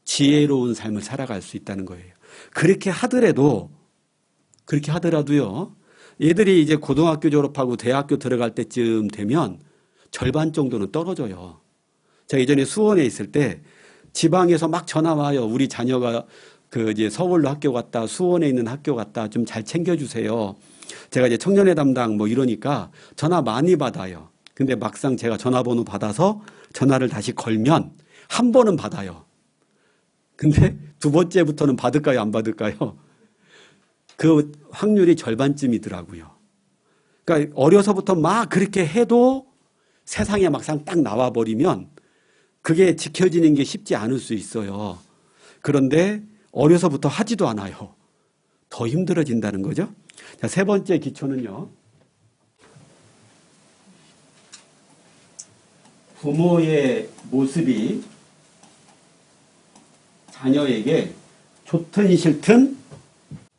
Speaker 1: 지혜로운 삶을 살아갈 수 있다는 거예요. 그렇게 하더라도요. 얘들이 이제 고등학교 졸업하고 대학교 들어갈 때쯤 되면 절반 정도는 떨어져요. 제가 예전에 수원에 있을 때 지방에서 막 전화 와요. 우리 자녀가 이제 서울로 학교 갔다, 수원에 있는 학교 갔다, 좀 잘 챙겨주세요. 제가 이제 청년회 담당 이러니까 전화 많이 받아요. 근데 막상 제가 전화번호 받아서 전화를 다시 걸면 한 번은 받아요. 근데 두 번째부터는 받을까요, 안 받을까요? 그 확률이 절반쯤이더라고요. 그러니까 어려서부터 막 그렇게 해도 세상에 막상 딱 나와버리면 그게 지켜지는 게 쉽지 않을 수 있어요. 그런데 어려서부터 하지도 않아요. 더 힘들어진다는 거죠. 자, 세 번째 기초는요. 부모의 모습이 자녀에게 좋든 싫든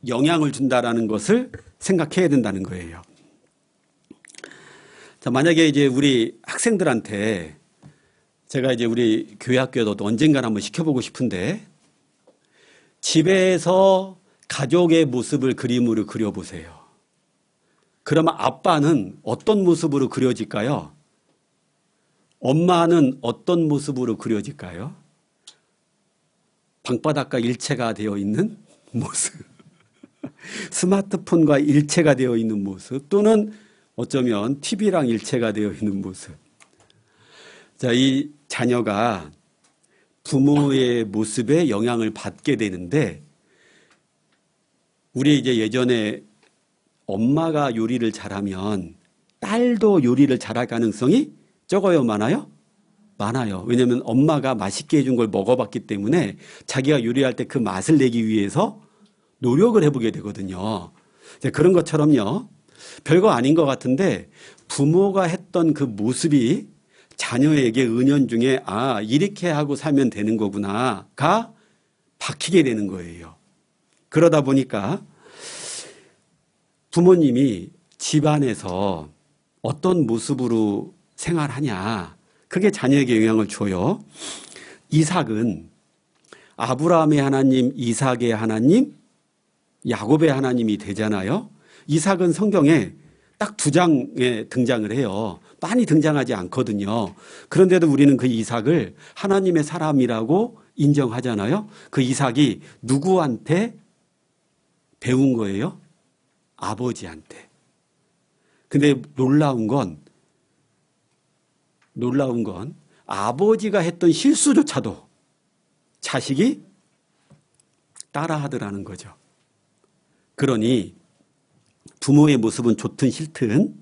Speaker 1: 영향을 준다라는 것을 생각해야 된다는 거예요. 자, 만약에 이제 우리 학생들한테 제가 이제 우리 교회 학교에도 언젠간 한번 시켜보고 싶은데 집에서 가족의 모습을 그림으로 그려보세요. 그러면 아빠는 어떤 모습으로 그려질까요? 엄마는 어떤 모습으로 그려질까요? 방바닥과 일체가 되어 있는 모습. 스마트폰과 일체가 되어 있는 모습 또는 어쩌면 TV랑 일체가 되어 있는 모습. 자, 이 자녀가 부모의 모습에 영향을 받게 되는데 우리 이제 예전에 엄마가 요리를 잘하면 딸도 요리를 잘할 가능성이 적어요, 많아요? 많아요. 왜냐하면 엄마가 맛있게 해준 걸 먹어봤기 때문에 자기가 요리할 때 그 맛을 내기 위해서 노력을 해보게 되거든요. 그런 것처럼요. 별거 아닌 것 같은데 부모가 했던 그 모습이 자녀에게 은연중에 이렇게 하고 살면 되는 거구나가 박히게 되는 거예요. 그러다 보니까 부모님이 집안에서 어떤 모습으로 생활하냐 그게 자녀에게 영향을 줘요. 이삭은 아브라함의 하나님, 이삭의 하나님, 야곱의 하나님이 되잖아요. 이삭은 성경에 딱 2장에 등장을 해요. 많이 등장하지 않거든요. 그런데도 우리는 그 이삭을 하나님의 사람이라고 인정하잖아요. 그 이삭이 누구한테 배운 거예요? 아버지한테. 근데 놀라운 건 아버지가 했던 실수조차도 자식이 따라하더라는 거죠. 그러니 부모의 모습은 좋든 싫든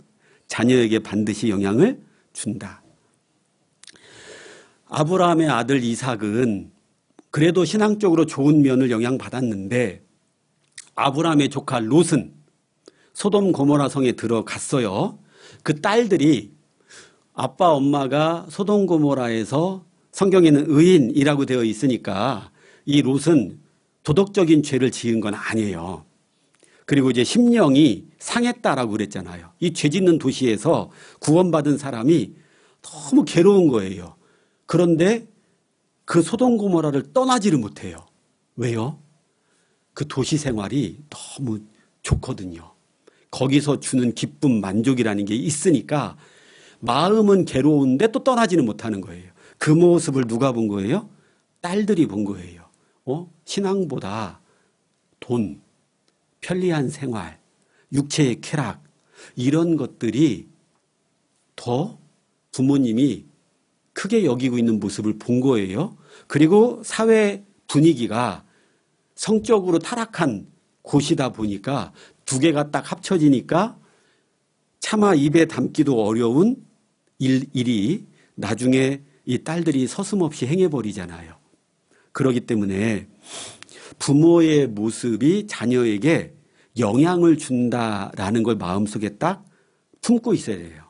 Speaker 1: 자녀에게 반드시 영향을 준다. 아브라함의 아들 이삭은 그래도 신앙적으로 좋은 면을 영향받았는데 아브라함의 조카 롯은 소돔 고모라 성에 들어갔어요. 그 딸들이 아빠 엄마가 소돔 고모라에서 성경에는 의인이라고 되어 있으니까 이 롯은 도덕적인 죄를 지은 건 아니에요. 그리고 이제 심령이 상했다라고 그랬잖아요. 이 죄 짓는 도시에서 구원받은 사람이 너무 괴로운 거예요. 그런데 그 소돔 고모라를 떠나지를 못해요. 왜요? 그 도시 생활이 너무 좋거든요. 거기서 주는 기쁨, 만족이라는 게 있으니까 마음은 괴로운데 또 떠나지는 못하는 거예요. 그 모습을 누가 본 거예요? 딸들이 본 거예요. 신앙보다 돈, 편리한 생활, 육체의 쾌락 이런 것들이 더 부모님이 크게 여기고 있는 모습을 본 거예요. 그리고 사회 분위기가 성적으로 타락한 곳이다 보니까 두 개가 딱 합쳐지니까 차마 입에 담기도 어려운 일이 나중에 이 딸들이 서슴없이 행해버리잖아요. 그렇기 때문에 부모의 모습이 자녀에게 영향을 준다라는 걸 마음속에 딱 품고 있어야 돼요.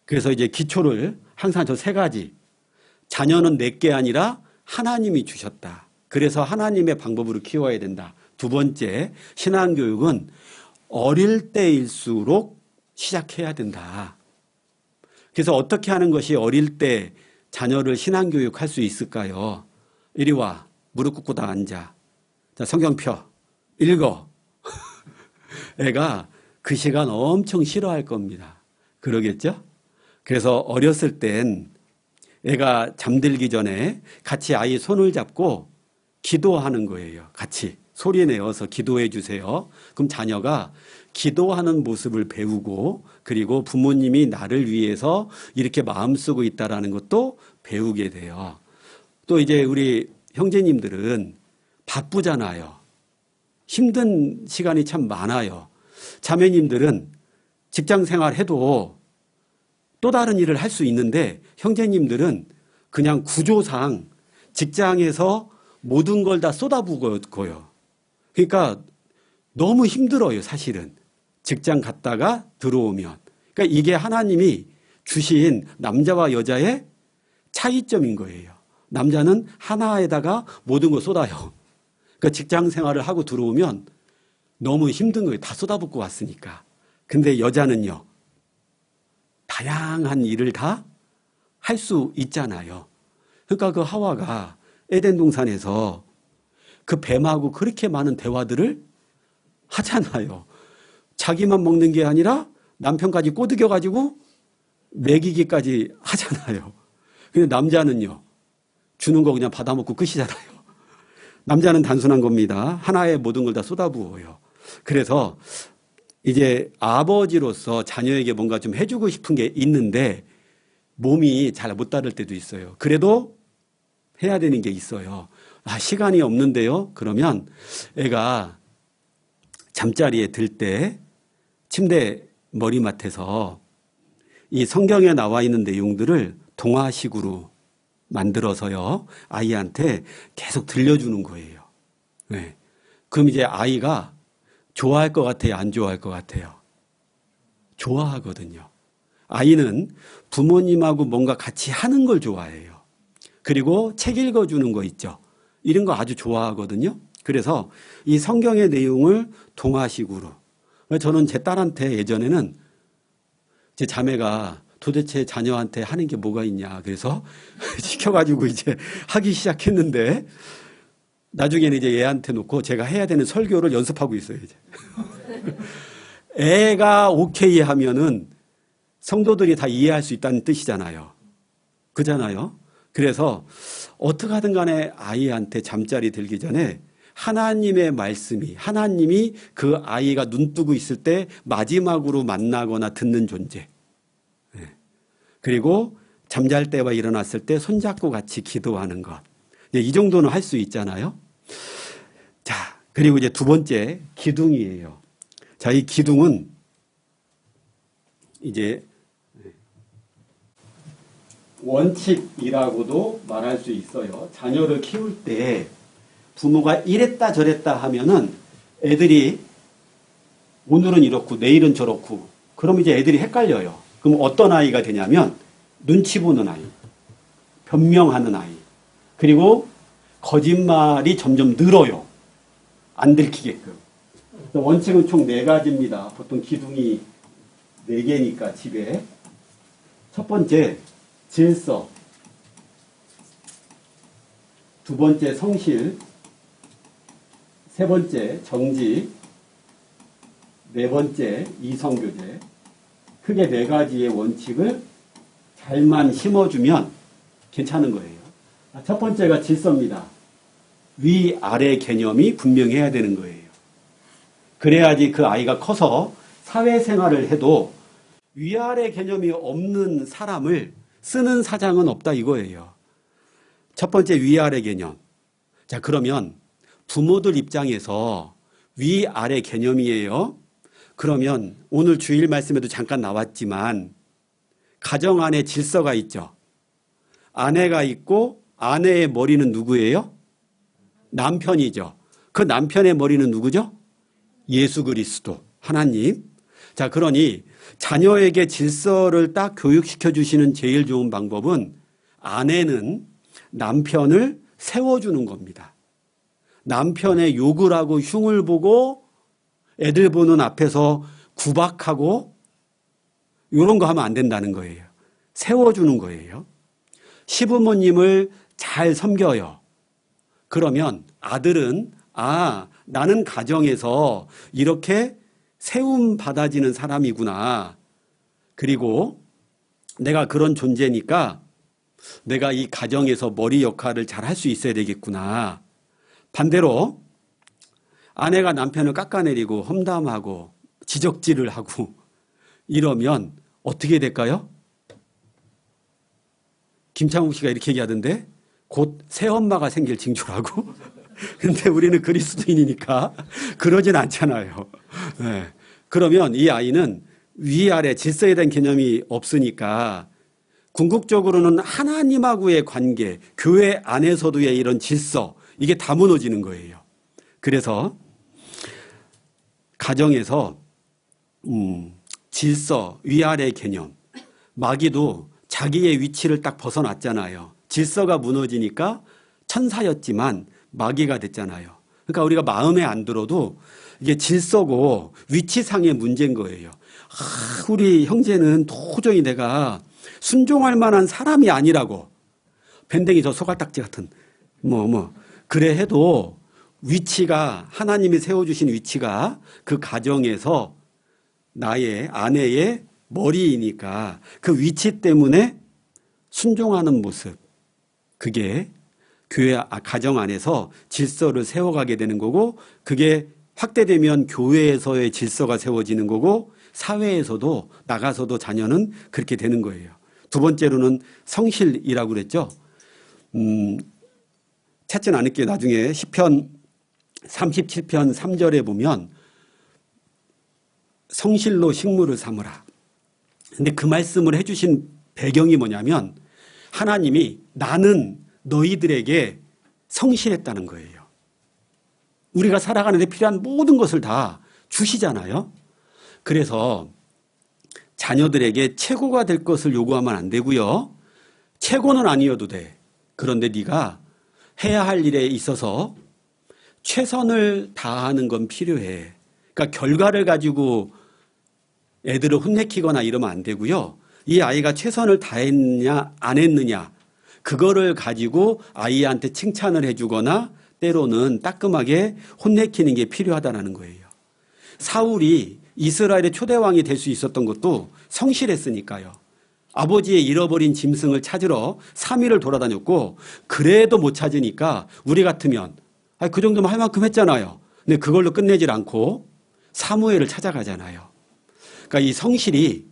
Speaker 1: 그래서 이제 기초를 항상 저 세 가지. 자녀는 내게 아니라 하나님이 주셨다. 그래서 하나님의 방법으로 키워야 된다. 두 번째, 신앙교육은 어릴 때일수록 시작해야 된다. 그래서 어떻게 하는 것이 어릴 때 자녀를 신앙교육할 수 있을까요? 이리 와. 무릎 꿇고 다 앉아. 자, 성경 펴. 읽어. 애가 그 시간 엄청 싫어할 겁니다. 그러겠죠? 그래서 어렸을 땐 애가 잠들기 전에 같이 아이 손을 잡고 기도하는 거예요. 같이 소리 내어서 기도해 주세요. 그럼 자녀가 기도하는 모습을 배우고 그리고 부모님이 나를 위해서 이렇게 마음 쓰고 있다라는 것도 배우게 돼요. 또 이제 우리 형제님들은 바쁘잖아요. 힘든 시간이 참 많아요. 자매님들은 직장 생활해도 또 다른 일을 할 수 있는데 형제님들은 그냥 구조상 직장에서 모든 걸 다 쏟아부어요. 그러니까 너무 힘들어요, 사실은. 직장 갔다가 들어오면. 그러니까 이게 하나님이 주신 남자와 여자의 차이점인 거예요. 남자는 하나에다가 모든 걸 쏟아요. 그러니까 직장 생활을 하고 들어오면 너무 힘든 거예요. 다 쏟아붓고 왔으니까. 근데 여자는요, 다양한 일을 다 할 수 있잖아요. 그러니까 그 하와가 에덴 동산에서 그 뱀하고 그렇게 많은 대화들을 하잖아요. 자기만 먹는 게 아니라 남편까지 꼬드겨가지고 먹이기까지 하잖아요. 근데 남자는요, 주는 거 그냥 받아먹고 끝이잖아요. 남자는 단순한 겁니다. 하나의 모든 걸 다 쏟아부어요. 그래서 이제 아버지로서 자녀에게 뭔가 좀 해주고 싶은 게 있는데 몸이 잘 못 따를 때도 있어요. 그래도 해야 되는 게 있어요. 시간이 없는데요. 그러면 애가 잠자리에 들 때 침대 머리맡에서 이 성경에 나와 있는 내용들을 동화식으로 만들어서요, 아이한테 계속 들려주는 거예요. 네. 그럼 이제 아이가 좋아할 것 같아요? 안 좋아할 것 같아요? 좋아하거든요. 아이는 부모님하고 뭔가 같이 하는 걸 좋아해요. 그리고 책 읽어주는 거 있죠. 이런 거 아주 좋아하거든요. 그래서 이 성경의 내용을 동화식으로. 저는 제 딸한테 예전에는 제 자매가 도대체 자녀한테 하는 게 뭐가 있냐. 그래서 시켜가지고 이제 하기 시작했는데 나중에는 이제 얘한테 놓고 제가 해야 되는 설교를 연습하고 있어요, 이제. 애가 오케이 하면은 성도들이 다 이해할 수 있다는 뜻이잖아요. 그잖아요. 그래서 어떻게 하든 간에 아이한테 잠자리 들기 전에 하나님의 말씀이, 하나님이 그 아이가 눈 뜨고 있을 때 마지막으로 만나거나 듣는 존재. 그리고 잠잘 때와 일어났을 때 손잡고 같이 기도하는 것. 이 정도는 할 수 있잖아요. 자, 그리고 이제 두 번째, 기둥이에요. 자, 이 기둥은 이제 원칙이라고도 말할 수 있어요. 자녀를 키울 때 부모가 이랬다 저랬다 하면은 애들이 오늘은 이렇고 내일은 저렇고 그럼 이제 애들이 헷갈려요. 그럼 어떤 아이가 되냐면 눈치 보는 아이, 변명하는 아이, 그리고 거짓말이 점점 늘어요. 안 들키게끔. 원칙은 총 4가지입니다. 보통 기둥이 4개니까 집에. 첫 번째, 질서. 두 번째, 성실. 세 번째, 정직. 네 번째, 이성교제. 크게 4가지의 원칙을 잘만 심어주면 괜찮은 거예요. 첫 번째가 질서입니다. 위아래 개념이 분명해야 되는 거예요. 그래야지 그 아이가 커서 사회생활을 해도 위아래 개념이 없는 사람을 쓰는 사장은 없다 이거예요. 첫 번째 위아래 개념. 자, 그러면 부모들 입장에서 위아래 개념이에요. 그러면 오늘 주일 말씀에도 잠깐 나왔지만 가정 안에 질서가 있죠. 아내가 있고 아내의 머리는 누구예요? 남편이죠. 그 남편의 머리는 누구죠? 예수 그리스도, 하나님. 자, 그러니 자녀에게 질서를 딱 교육시켜 주시는 제일 좋은 방법은 아내는 남편을 세워주는 겁니다. 남편의 욕을 하고 흉을 보고 애들 보는 앞에서 구박하고 이런 거 하면 안 된다는 거예요. 세워주는 거예요. 시부모님을 잘 섬겨요. 그러면 아들은 나는 가정에서 이렇게 세움 받아지는 사람이구나. 그리고 내가 그런 존재니까 내가 이 가정에서 머리 역할을 잘 할 수 있어야 되겠구나. 반대로 아내가 남편을 깎아내리고 험담하고 지적질을 하고 이러면 어떻게 될까요? 김창욱 씨가 이렇게 얘기하던데 곧 새엄마가 생길 징조라고. 근데 우리는 그리스도인이니까 그러진 않잖아요. 네. 그러면 이 아이는 위아래 질서에 대한 개념이 없으니까 궁극적으로는 하나님하고의 관계, 교회 안에서도의 이런 질서, 이게 다 무너지는 거예요. 그래서 가정에서 질서, 위아래 개념, 마귀도 자기의 위치를 딱 벗어났잖아요. 질서가 무너지니까 천사였지만 마귀가 됐잖아요. 그러니까 우리가 마음에 안 들어도 이게 질서고 위치상의 문제인 거예요. 우리 형제는 도저히 내가 순종할 만한 사람이 아니라고. 밴댕이 저 소갈딱지 같은 그래 해도 위치가 하나님이 세워주신 위치가 그 가정에서 나의 아내의 머리이니까 그 위치 때문에 순종하는 모습, 그게 교회 가정 안에서 질서를 세워가게 되는 거고, 그게 확대되면 교회에서의 질서가 세워지는 거고 사회에서도 나가서도 자녀는 그렇게 되는 거예요. 두 번째로는 성실이라고 그랬죠. 찾지는 않을게요. 나중에 시편 37편 3절에 보면 성실로 식물을 삼으라. 근데 그 말씀을 해주신 배경이 뭐냐면 하나님이 나는 너희들에게 성실했다는 거예요. 우리가 살아가는 데 필요한 모든 것을 다 주시잖아요. 그래서 자녀들에게 최고가 될 것을 요구하면 안 되고요. 최고는 아니어도 돼. 그런데 네가 해야 할 일에 있어서 최선을 다하는 건 필요해. 그러니까 결과를 가지고 애들을 혼내키거나 이러면 안 되고요. 이 아이가 최선을 다했냐 안 했느냐 그거를 가지고 아이한테 칭찬을 해주거나 때로는 따끔하게 혼내키는 게 필요하다는 거예요. 사울이 이스라엘의 초대왕이 될 수 있었던 것도 성실했으니까요. 아버지의 잃어버린 짐승을 찾으러 3일을 돌아다녔고 그래도 못 찾으니까 우리 같으면 그 정도면 할 만큼 했잖아요. 근데 그걸로 끝내질 않고 사무엘을 찾아가잖아요. 그러니까 이 성실이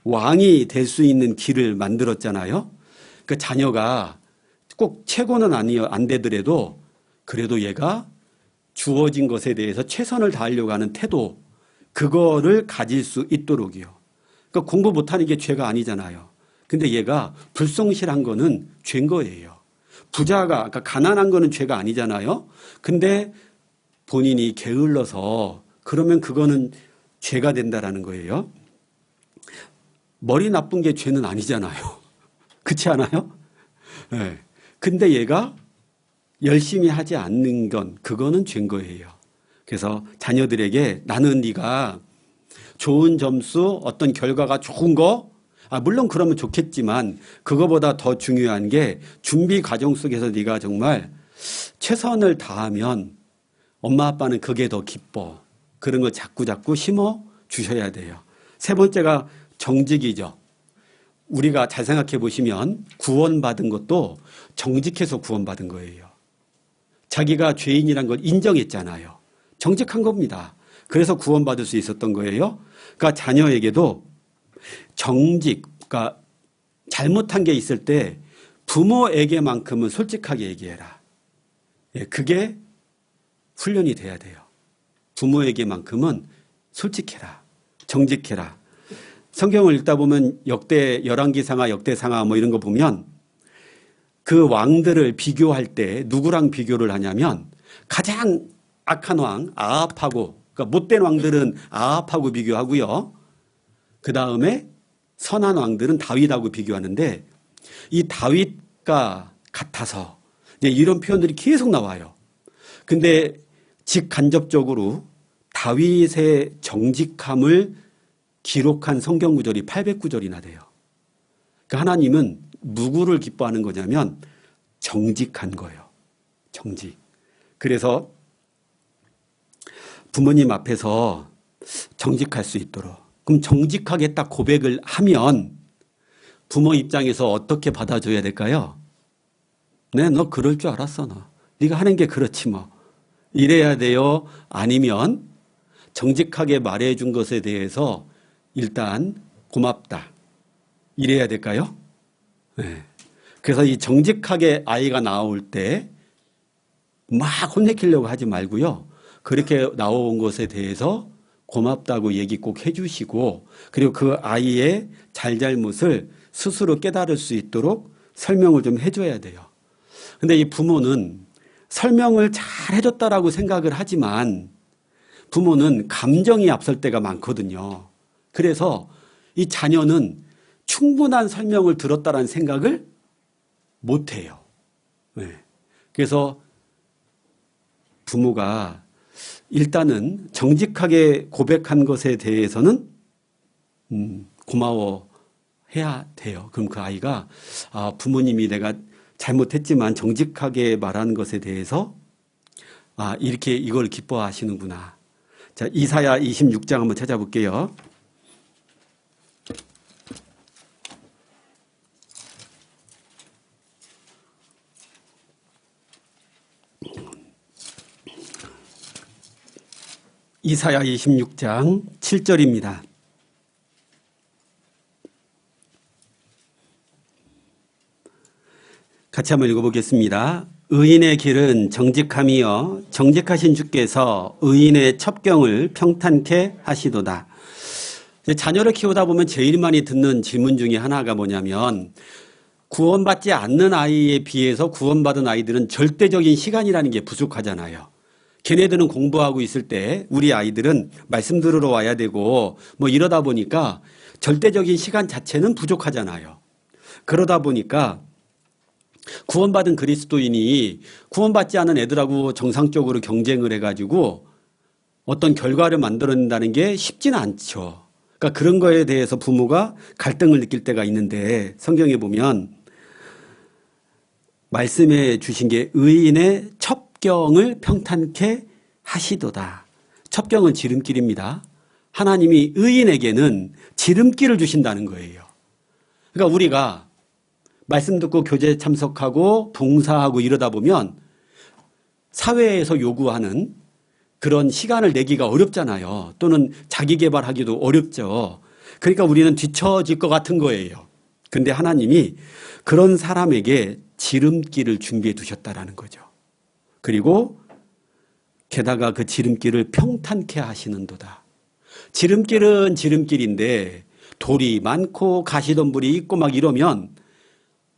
Speaker 1: 왕이 될 수 있는 길을 만들었잖아요. 그 자녀가 꼭 최고는 안 되더라도 그래도 얘가 주어진 것에 대해서 최선을 다하려고 하는 태도, 그거를 가질 수 있도록이요. 그러니까 공부 못하는 게 죄가 아니잖아요. 근데 얘가 불성실한 거는 죄인 거예요. 부자가, 그러니까 가난한 거는 죄가 아니잖아요. 근데 본인이 게을러서 그러면 그거는 죄가 된다라는 거예요. 머리 나쁜 게 죄는 아니잖아요. 그렇지 않아요? 네. 근데 얘가 열심히 하지 않는 건 그거는 죄인 거예요. 그래서 자녀들에게 나는 네가 좋은 점수, 어떤 결과가 좋은 거, 물론 그러면 좋겠지만 그거보다 더 중요한 게 준비 과정 속에서 네가 정말 최선을 다하면 엄마 아빠는 그게 더 기뻐. 그런 걸 자꾸 심어 주셔야 돼요. 세 번째가 정직이죠. 우리가 잘 생각해 보시면 구원받은 것도 정직해서 구원받은 거예요. 자기가 죄인이란 걸 인정했잖아요. 정직한 겁니다. 그래서 구원받을 수 있었던 거예요. 그러니까 자녀에게도 정직, 그러니까 잘못한 게 있을 때 부모에게만큼은 솔직하게 얘기해라. 그게 훈련이 돼야 돼요. 부모에게만큼은 솔직해라. 정직해라. 성경을 읽다 보면 열왕기상하, 역대상하 뭐 이런 거 보면 그 왕들을 비교할 때 누구랑 비교를 하냐면 가장 악한 왕 아합하고, 그러니까 못된 왕들은 아합하고 비교하고요. 그 다음에 선한 왕들은 다윗하고 비교하는데 이 다윗과 같아서 이런 표현들이 계속 나와요. 근데 직간접적으로 다윗의 정직함을 기록한 성경 구절이 800구절이나 돼요. 그러니까 하나님은 누구를 기뻐하는 거냐면 정직한 거예요. 정직. 그래서 부모님 앞에서 정직할 수 있도록. 그럼 정직하게 딱 고백을 하면 부모 입장에서 어떻게 받아줘야 될까요? 네, 너 그럴 줄 알았어, 너. 네가 하는 게 그렇지 뭐. 이래야 돼요? 아니면 정직하게 말해준 것에 대해서 일단 고맙다. 이래야 될까요? 네. 그래서 이 정직하게 아이가 나올 때 막 혼내키려고 하지 말고요. 그렇게 나온 것에 대해서 고맙다고 얘기 꼭 해주시고, 그리고 그 아이의 잘잘못을 스스로 깨달을 수 있도록 설명을 좀 해줘야 돼요. 근데 이 부모는 설명을 잘 해줬다라고 생각을 하지만 부모는 감정이 앞설 때가 많거든요. 그래서 이 자녀는 충분한 설명을 들었다라는 생각을 못 해요. 네. 그래서 부모가 일단은 정직하게 고백한 것에 대해서는 고마워해야 돼요. 그럼 그 아이가 부모님이 내가 잘못했지만 정직하게 말하는 것에 대해서 이렇게 이걸 기뻐하시는구나. 자, 이사야 26장 한번 찾아볼게요. 이사야 26장 7절입니다. 같이 한번 읽어보겠습니다. 의인의 길은 정직함이여 정직하신 주께서 의인의 첩경을 평탄케 하시도다. 자녀를 키우다 보면 제일 많이 듣는 질문 중에 하나가 뭐냐면 구원받지 않는 아이에 비해서 구원받은 아이들은 절대적인 시간이라는 게 부족하잖아요. 걔네들은 공부하고 있을 때 우리 아이들은 말씀 들으러 와야 되고 뭐 이러다 보니까 절대적인 시간 자체는 부족하잖아요. 그러다 보니까 구원받은 그리스도인이 구원받지 않은 애들하고 정상적으로 경쟁을 해가지고 어떤 결과를 만들어낸다는 게 쉽지는 않죠. 그러니까 그런 거에 대해서 부모가 갈등을 느낄 때가 있는데 성경에 보면 말씀해 주신 게 의인의 첩경을 평탄케 하시도다. 첩경은 지름길입니다. 하나님이 의인에게는 지름길을 주신다는 거예요. 그러니까 우리가 말씀 듣고 교제 참석하고 봉사하고 이러다 보면 사회에서 요구하는 그런 시간을 내기가 어렵잖아요. 또는 자기 개발하기도 어렵죠. 그러니까 우리는 뒤처질 것 같은 거예요. 근데 하나님이 그런 사람에게 지름길을 준비해 두셨다라는 거죠. 그리고 게다가 그 지름길을 평탄케 하시는도다. 지름길은 지름길인데 돌이 많고 가시덤불이 있고 막 이러면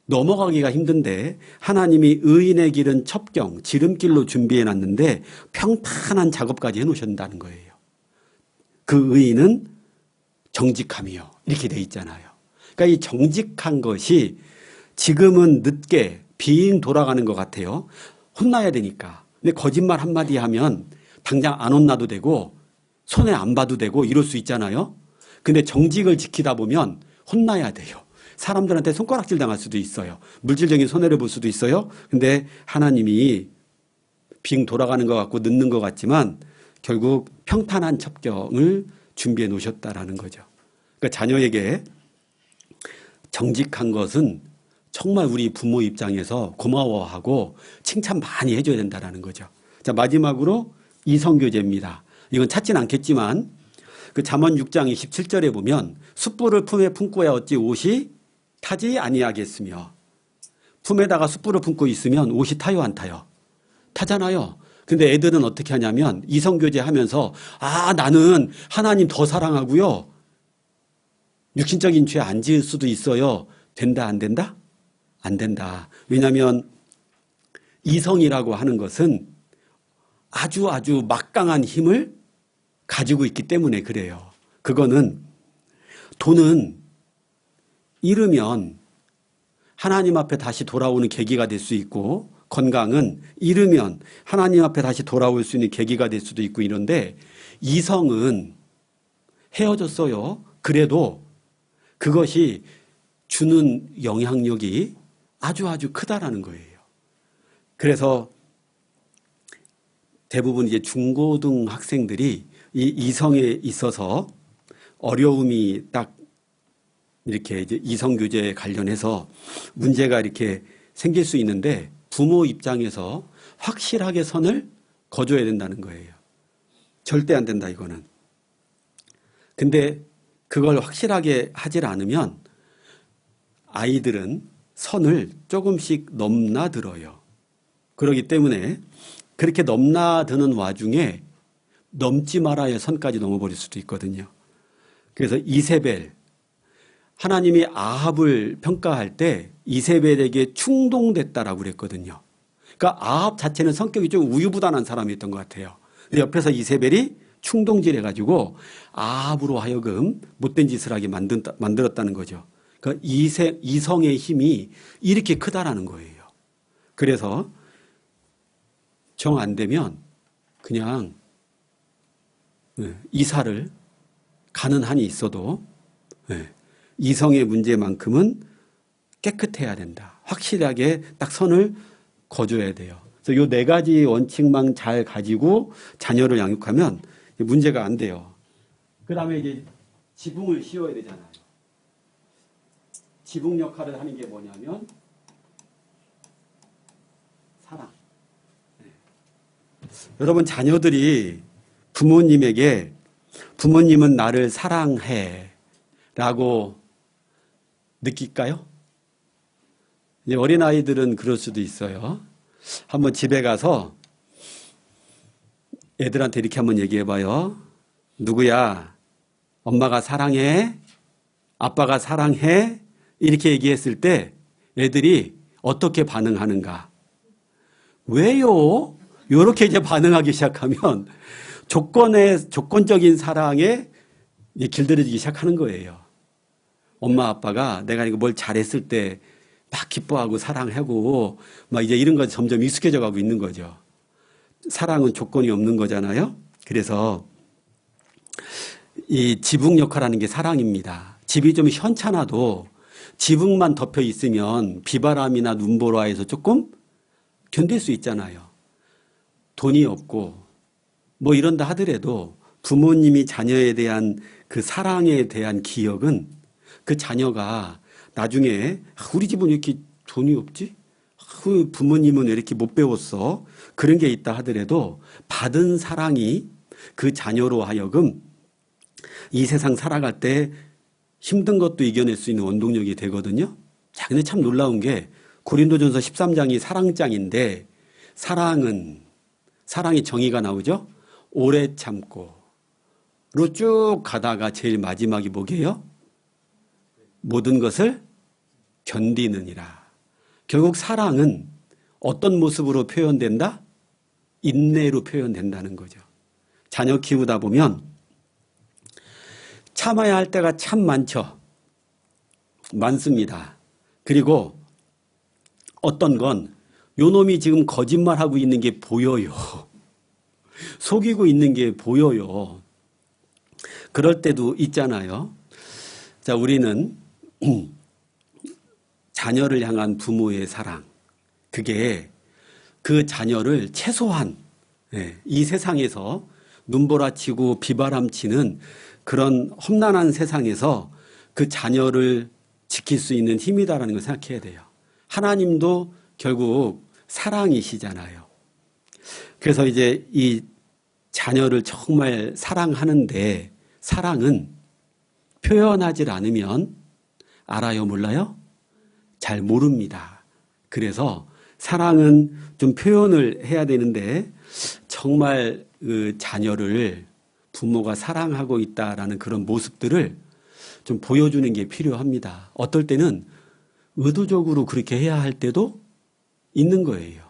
Speaker 1: 넘어가기가 힘든데 하나님이 의인의 길은 첩경, 지름길로 준비해 놨는데 평탄한 작업까지 해 놓으신다는 거예요. 그 의인은 정직함이요. 이렇게 돼 있잖아요. 그러니까 이 정직한 것이 지금은 늦게 빙 돌아가는 것 같아요. 혼나야 되니까. 근데 거짓말 한마디 하면 당장 안 혼나도 되고 손해 안 봐도 되고 이럴 수 있잖아요. 근데 정직을 지키다 보면 혼나야 돼요. 사람들한테 손가락질 당할 수도 있어요. 물질적인 손해를 볼 수도 있어요. 근데 하나님이 빙 돌아가는 것 같고 늦는 것 같지만 결국 평탄한 첩경을 준비해 놓으셨다라는 거죠. 그러니까 자녀에게 정직한 것은 정말 우리 부모 입장에서 고마워하고 칭찬 많이 해줘야 된다는 거죠. 자, 마지막으로 이성교제입니다. 이건 찾진 않겠지만 그 잠언 6장 27절에 보면 숯불을 품에 품고야 어찌 옷이 타지 아니하겠으며, 품에다가 숯불을 품고 있으면 옷이 타요 안 타요? 타잖아요. 근데 애들은 어떻게 하냐면 이성교제 하면서 나는 하나님 더 사랑하고요. 육신적인 죄 안 지을 수도 있어요. 된다 안 된다? 안 된다. 왜냐하면 이성이라고 하는 것은 아주 막강한 힘을 가지고 있기 때문에 그래요. 그거는 돈은 잃으면 하나님 앞에 다시 돌아오는 계기가 될 수 있고, 건강은 잃으면 하나님 앞에 다시 돌아올 수 있는 계기가 될 수도 있고 이런데, 이성은 헤어졌어요. 그래도 그것이 주는 영향력이 아주 크다라는 거예요. 그래서 대부분 이제 중고등 학생들이 이 이성에 있어서 어려움이 딱 이렇게 이제 이성교제에 관련해서 문제가 이렇게 생길 수 있는데, 부모 입장에서 확실하게 선을 거줘야 된다는 거예요. 절대 안 된다, 이거는. 근데 그걸 확실하게 하질 않으면 아이들은 선을 조금씩 넘나들어요. 그렇기 때문에 그렇게 넘나드는 와중에 넘지 말아야 선까지 넘어버릴 수도 있거든요. 그래서 이세벨, 하나님이 아합을 평가할 때 이세벨에게 충동됐다라고 그랬거든요. 그러니까 아합 자체는 성격이 좀 우유부단한 사람이었던 것 같아요. 근데 옆에서 이세벨이 충동질해가지고 아합으로 하여금 못된 짓을 하게 만들었다는 거죠. 그러니까 이성의 힘이 이렇게 크다라는 거예요. 그래서 정 안 되면 그냥 이사를 가는 한이 있어도 이성의 문제만큼은 깨끗해야 된다. 확실하게 딱 선을 거줘야 돼요. 그래서 이 네 가지 원칙만 잘 가지고 자녀를 양육하면 문제가 안 돼요. 그 다음에 이제 지붕을 씌워야 되잖아요. 지붕 역할을 하는 게 뭐냐면 사랑. 여러분, 자녀들이 부모님에게 부모님은 나를 사랑해 라고 느낄까요? 어린아이들은 그럴 수도 있어요. 한번 집에 가서 애들한테 이렇게 한번 얘기해 봐요. 누구야? 엄마가 사랑해? 아빠가 사랑해? 이렇게 얘기했을 때 애들이 어떻게 반응하는가? 왜요? 이렇게 이제 반응하기 시작하면 조건적인 사랑에 길들여지기 시작하는 거예요. 엄마 아빠가 내가 이거 뭘 잘했을 때 막 기뻐하고 사랑하고 막 이제 이런 거 점점 익숙해져 가고 있는 거죠. 사랑은 조건이 없는 거잖아요. 그래서 이 지붕 역할하는 게 사랑입니다. 집이 좀 현찮아도 지붕만 덮여 있으면 비바람이나 눈보라에서 조금 견딜 수 있잖아요. 돈이 없고 뭐 이런다 하더라도 부모님이 자녀에 대한 그 사랑에 대한 기억은 그 자녀가 나중에 우리 집은 왜 이렇게 돈이 없지? 부모님은 왜 이렇게 못 배웠어? 그런 게 있다 하더라도 받은 사랑이 그 자녀로 하여금 이 세상 살아갈 때 힘든 것도 이겨낼 수 있는 원동력이 되거든요. 자, 근데 참 놀라운 게 고린도전서 13장이 사랑장인데 사랑이 정의가 나오죠? 오래 참고로 쭉 가다가 제일 마지막이 뭐게요? 모든 것을 견디느니라. 결국 사랑은 어떤 모습으로 표현된다? 인내로 표현된다는 거죠. 자녀 키우다 보면 참아야 할 때가 참 많습니다. 그리고 어떤 건 요놈이 지금 거짓말하고 있는 게 보여요. 속이고 있는 게 보여요. 그럴 때도 있잖아요. 자, 우리는 자녀를 향한 부모의 사랑, 그게 그 자녀를 최소한 이 세상에서 눈보라치고 비바람치는 그런 험난한 세상에서 그 자녀를 지킬 수 있는 힘이다라는 걸 생각해야 돼요. 하나님도 결국 사랑이시잖아요. 그래서 이제 이 자녀를 정말 사랑하는데 사랑은 표현하지 않으면 알아요, 몰라요? 잘 모릅니다. 그래서 사랑은 좀 표현을 해야 되는데 정말 그 자녀를 부모가 사랑하고 있다라는 그런 모습들을 좀 보여주는 게 필요합니다. 어떨 때는 의도적으로 그렇게 해야 할 때도 있는 거예요.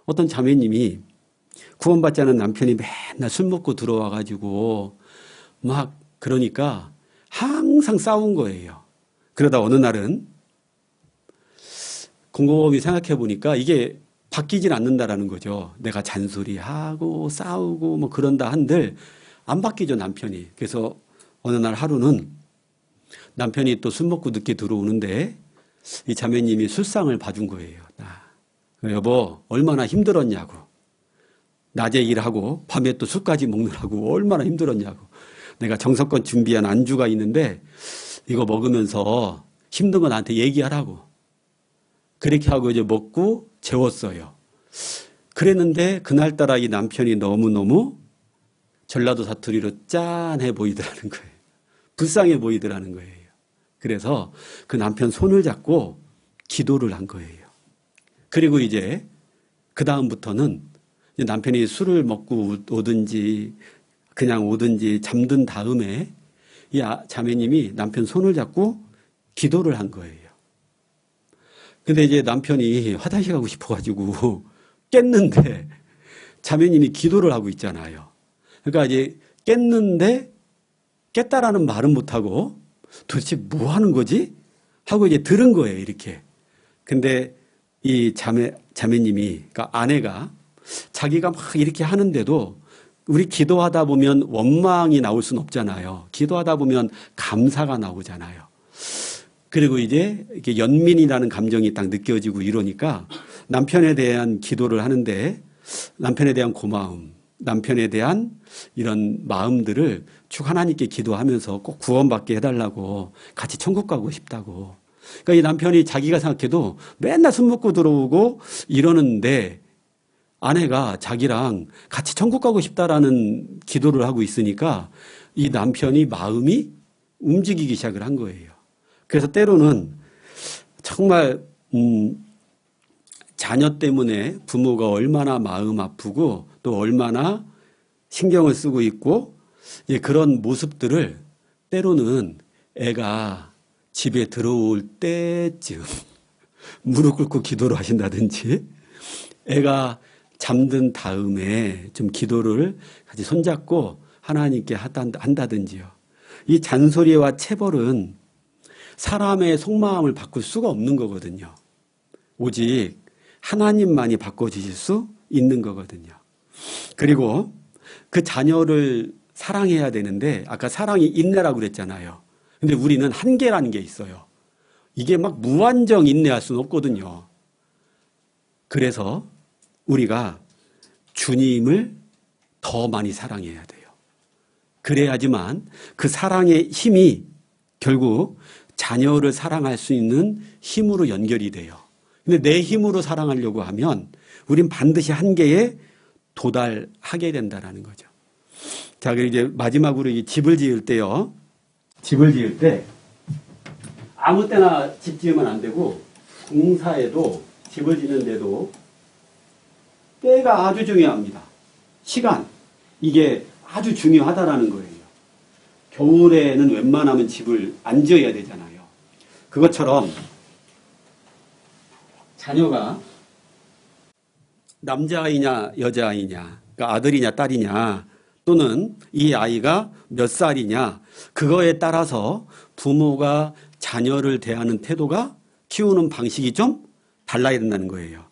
Speaker 1: 어떤 자매님이 구원받지 않은 남편이 맨날 술 먹고 들어와가지고 막 그러니까 항상 싸운 거예요. 그러다 어느 날은 곰곰이 생각해 보니까 이게 바뀌질 않는다라는 거죠. 내가 잔소리하고 싸우고 뭐 그런다 한들 안 바뀌죠, 남편이. 그래서 어느 날 하루는 남편이 또 술 먹고 늦게 들어오는데 이 자매님이 술상을 봐준 거예요. 여보, 얼마나 힘들었냐고. 낮에 일하고 밤에 또 술까지 먹느라고 얼마나 힘들었냐고. 내가 정성껏 준비한 안주가 있는데 이거 먹으면서 힘든 거 나한테 얘기하라고. 그렇게 하고 이제 먹고 재웠어요. 그랬는데 그날따라 이 남편이 너무너무 전라도 사투리로 짠해 보이더라는 거예요. 불쌍해 보이더라는 거예요. 그래서 그 남편 손을 잡고 기도를 한 거예요. 그리고 이제 그 다음부터는 남편이 술을 먹고 오든지 그냥 오든지 잠든 다음에 이 자매님이 남편 손을 잡고 기도를 한 거예요. 근데 이제 남편이 화장실 가고 싶어가지고 깼는데 자매님이 기도를 하고 있잖아요. 그러니까 이제 깼는데 깼다라는 말은 못하고 도대체 뭐 하는 거지? 하고 이제 들은 거예요, 이렇게. 근데 이 자매님이, 그러니까 아내가 자기가 막 이렇게 하는데도 우리 기도하다 보면 원망이 나올 수는 없잖아요. 기도하다 보면 감사가 나오잖아요. 그리고 이제 이렇게 연민이라는 감정이 딱 느껴지고 이러니까 남편에 대한 기도를 하는데 남편에 대한 고마움, 남편에 대한 이런 마음들을 쭉 하나님께 기도하면서 꼭 구원받게 해달라고 같이 천국 가고 싶다고. 그러니까 이 남편이 자기가 생각해도 맨날 술 먹고 들어오고 이러는데 아내가 자기랑 같이 천국 가고 싶다라는 기도를 하고 있으니까 이 남편이 마음이 움직이기 시작을 한 거예요. 그래서 때로는 정말 자녀 때문에 부모가 얼마나 마음 아프고 또 얼마나 신경을 쓰고 있고 그런 모습들을 때로는 애가 집에 들어올 때쯤 무릎 꿇고 기도를 하신다든지 애가 잠든 다음에 좀 기도를 같이 손잡고 하나님께 한다든지요. 이 잔소리와 체벌은 사람의 속마음을 바꿀 수가 없는 거거든요. 오직 하나님만이 바꿔주실 수 있는 거거든요. 그리고 그 자녀를 사랑해야 되는데 아까 사랑이 인내라고 그랬잖아요. 근데 우리는 한계라는 게 있어요. 이게 막 무한정 인내할 수는 없거든요. 그래서 우리가 주님을 더 많이 사랑해야 돼요. 그래야지만 그 사랑의 힘이 결국 자녀를 사랑할 수 있는 힘으로 연결이 돼요. 근데 내 힘으로 사랑하려고 하면 우린 반드시 한계에 도달하게 된다는 거죠. 자, 그리고 이제 마지막으로 이 집을 지을 때요. 집을 지을 때 아무 때나 집 지으면 안 되고 공사에도 집을 짓는데도 때가 아주 중요합니다. 시간. 이게 아주 중요하다라는 거예요. 겨울에는 웬만하면 집을 안 지어야 되잖아요. 그것처럼 자녀가 남자아이냐 여자아이냐, 그러니까 아들이냐 딸이냐, 또는 이 아이가 몇 살이냐, 그거에 따라서 부모가 자녀를 대하는 태도가, 키우는 방식이 좀 달라야 된다는 거예요.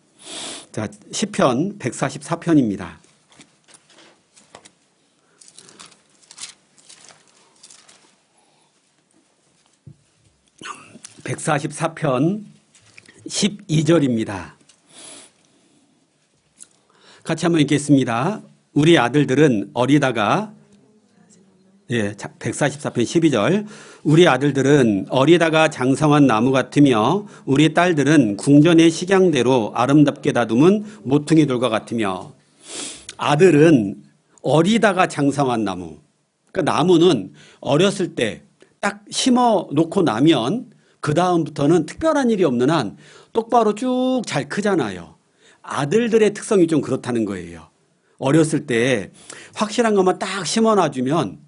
Speaker 1: 자, 시편 144편입니다. 144편 12절입니다. 같이 한번 읽겠습니다. 우리 아들들은 어리다가, 144편 12절. 우리 아들들은 어리다가 장성한 나무 같으며 우리 딸들은 궁전의 식양대로 아름답게 다듬은 모퉁이 돌과 같으며. 아들은 어리다가 장성한 나무. 그러니까 나무는 어렸을 때 딱 심어 놓고 나면 그 다음부터는 특별한 일이 없는 한 똑바로 쭉 잘 크잖아요. 아들들의 특성이 좀 그렇다는 거예요. 어렸을 때 확실한 것만 딱 심어놔주면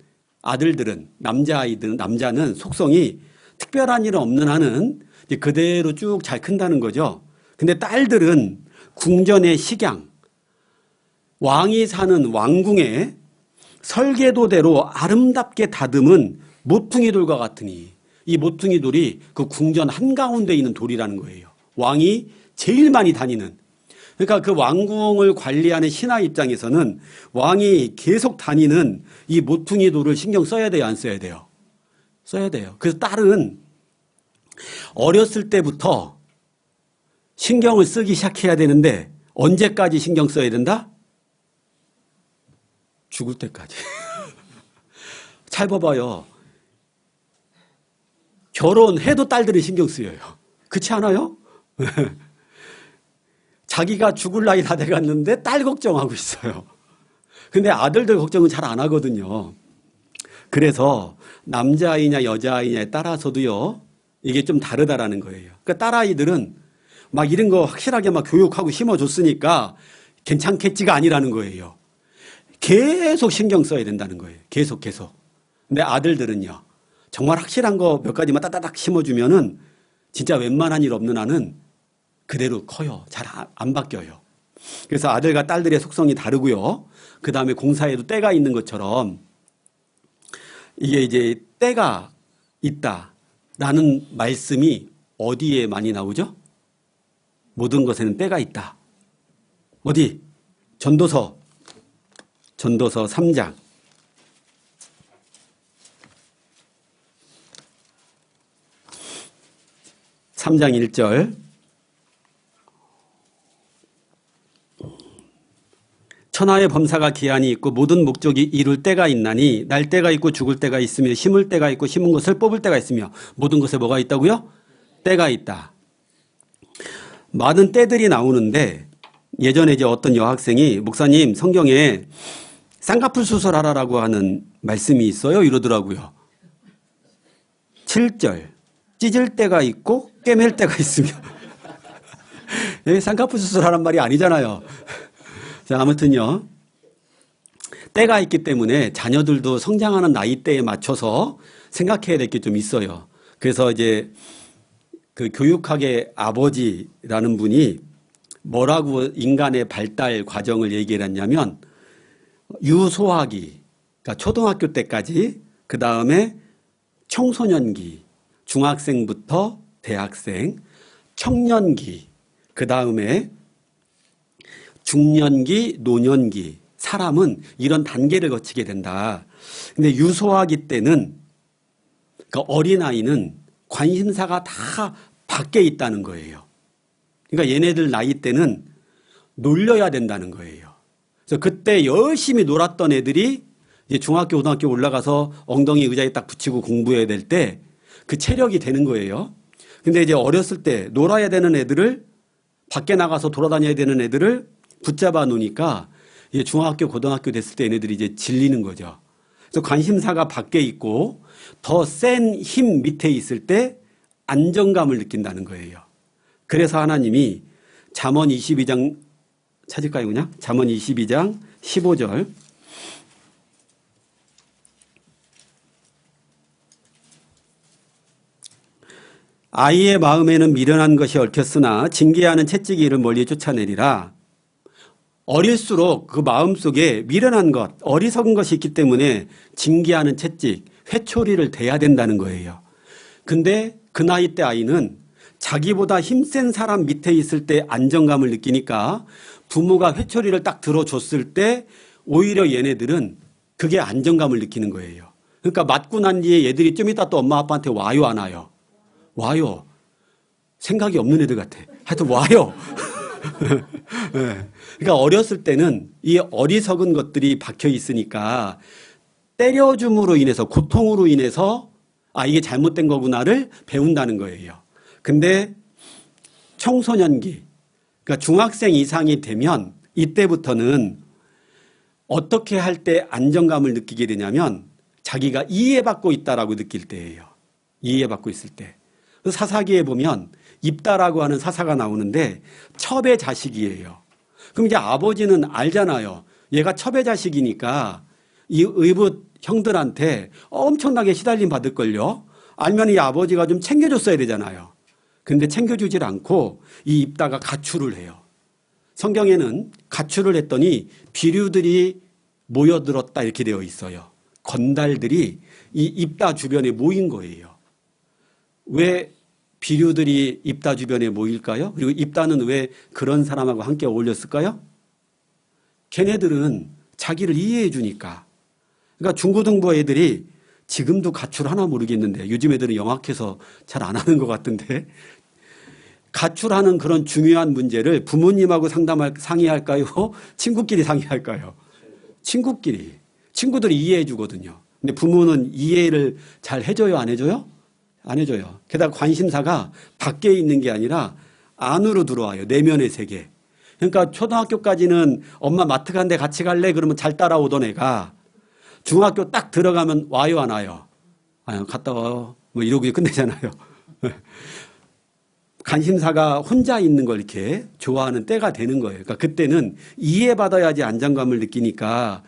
Speaker 1: 아들들은, 남자는 속성이 특별한 일은 없는 한은 이제 그대로 쭉 잘 큰다는 거죠. 근데 딸들은 궁전의 식양, 왕이 사는 왕궁에 설계도대로 아름답게 다듬은 모퉁이 돌과 같으니, 이 모퉁이 돌이 그 궁전 한가운데 있는 돌이라는 거예요. 왕이 제일 많이 다니는. 그러니까 그 왕궁을 관리하는 신하 입장에서는 왕이 계속 다니는 이 모퉁이 돌을 신경 써야 돼요, 안 써야 돼요? 써야 돼요. 그래서 딸은 어렸을 때부터 신경을 쓰기 시작해야 되는데, 언제까지 신경 써야 된다? 죽을 때까지. 잘 봐봐요. 결혼해도 딸들이 신경 쓰여요. 그렇지 않아요? 자기가 죽을 나이 다 돼갔는데 딸 걱정하고 있어요. 근데 아들들 걱정은 잘 안 하거든요. 그래서 남자아이냐 여자아이냐에 따라서도요, 이게 좀 다르다라는 거예요. 그러니까 딸아이들은 막 이런 거 확실하게 막 교육하고 심어줬으니까 괜찮겠지가 아니라는 거예요. 계속 신경 써야 된다는 거예요. 계속. 근데 아들들은요, 정말 확실한 거 몇 가지만 따다닥 심어주면은 진짜 웬만한 일 없는 한은 그대로 커요. 잘 안 바뀌어요. 그래서 아들과 딸들의 속성이 다르고요. 그 다음에 공사에도 때가 있는 것처럼 이게 이제 때가 있다라는 말씀이 어디에 많이 나오죠? 모든 것에는 때가 있다. 어디? 전도서 3장. 3장 1절. 천하의 범사가 기한이 있고 모든 목적이 이룰 때가 있나니 날 때가 있고 죽을 때가 있으며 심을 때가 있고 심은 것을 뽑을 때가 있으며 모든 것에 뭐가 있다고요? 때가 있다. 많은 때들이 나오는데, 예전에 이제 어떤 여학생이 목사님 성경에 쌍꺼풀 수술하라라고 하는 말씀이 있어요 이러더라고요. 7절. 찢을 때가 있고 꿰맬 때가 있으며. 쌍꺼풀 수술하란 말이 아니잖아요. 자, 아무튼요, 때가 있기 때문에 자녀들도 성장하는 나이대에 맞춰서 생각해야 될 게 좀 있어요. 그래서 이제 그 교육학의 아버지라는 분이 뭐라고 인간의 발달 과정을 얘기를 했냐면, 유소하기, 그러니까 초등학교 때까지, 그 다음에 청소년기, 중학생부터 대학생, 청년기, 그 다음에 중년기, 노년기, 사람은 이런 단계를 거치게 된다. 근데 유소하기 때는, 그러니까 어린아이는 관심사가 다 밖에 있다는 거예요. 그러니까 얘네들 나이 때는 놀려야 된다는 거예요. 그래서 그때 열심히 놀았던 애들이 이제 중학교, 고등학교 올라가서 엉덩이 의자에 딱 붙이고 공부해야 될 때 그 체력이 되는 거예요. 근데 이제 어렸을 때 놀아야 되는 애들을, 밖에 나가서 돌아다녀야 되는 애들을 붙잡아 놓으니까 이제 중학교, 고등학교 됐을 때 얘네들이 이제 질리는 거죠. 그래서 관심사가 밖에 있고 더 센 힘 밑에 있을 때 안정감을 느낀다는 거예요. 그래서 하나님이 잠언 22장 찾을까요, 그냥? 잠언 22장 15절. 아이의 마음에는 미련한 것이 얽혔으나 징계하는 채찍이 이를 멀리 쫓아내리라. 어릴수록 그 마음속에 미련한 것, 어리석은 것이 있기 때문에 징계하는 채찍, 회초리를 대야 된다는 거예요. 근데 그 나이 때 아이는 자기보다 힘센 사람 밑에 있을 때 안정감을 느끼니까 부모가 회초리를 딱 들어줬을 때 오히려 얘네들은 그게 안정감을 느끼는 거예요. 그러니까 맞고 난 뒤에 얘들이 좀 이따 또 엄마 아빠한테 와요, 안 와요? 와요. 생각이 없는 애들 같아. 하여튼 와요. 네. 그러니까 어렸을 때는 이 어리석은 것들이 박혀 있으니까 때려줌으로 인해서, 고통으로 인해서 아, 이게 잘못된 거구나를 배운다는 거예요. 근데 청소년기, 그러니까 중학생 이상이 되면 이때부터는 어떻게 할 때 안정감을 느끼게 되냐면 자기가 이해받고 있다라고 느낄 때예요. 이해받고 있을 때. 사사기에 보면 입다라고 하는 사사가 나오는데 첩의 자식이에요. 그럼 이제 아버지는 알잖아요. 얘가 첩의 자식이니까 이 의붓 형들한테 엄청나게 시달림 받을걸요. 알면 이 아버지가 좀 챙겨줬어야 되잖아요. 근데 챙겨주질 않고 이 입다가 가출을 해요. 성경에는 가출을 했더니 비류들이 모여들었다 이렇게 되어 있어요. 건달들이 이 입다 주변에 모인 거예요. 왜 비류들이 입다 주변에 모일까요? 그리고 입다는 왜 그런 사람하고 함께 어울렸을까요? 걔네들은 자기를 이해해 주니까. 그러니까 중고등부 애들이 지금도 가출하나 모르겠는데 요즘 애들은 영악해서 잘 안 하는 것 같은데 가출하는 그런 중요한 문제를 부모님하고 상의할까요? 친구끼리 상의할까요? 친구끼리. 친구들이 이해해 주거든요. 근데 부모는 이해를 잘 해줘요? 안 해줘요? 안 해줘요. 게다가 관심사가 밖에 있는 게 아니라 안으로 들어와요. 내면의 세계. 그러니까 초등학교까지는 엄마 마트 간데 같이 갈래? 그러면 잘 따라오던 애가 중학교 딱 들어가면 와요, 안 와요? 아, 갔다 와요. 뭐 이러고 끝내잖아요. 관심사가 혼자 있는 걸 이렇게 좋아하는 때가 되는 거예요. 그러니까 그때는 이해받아야지 안정감을 느끼니까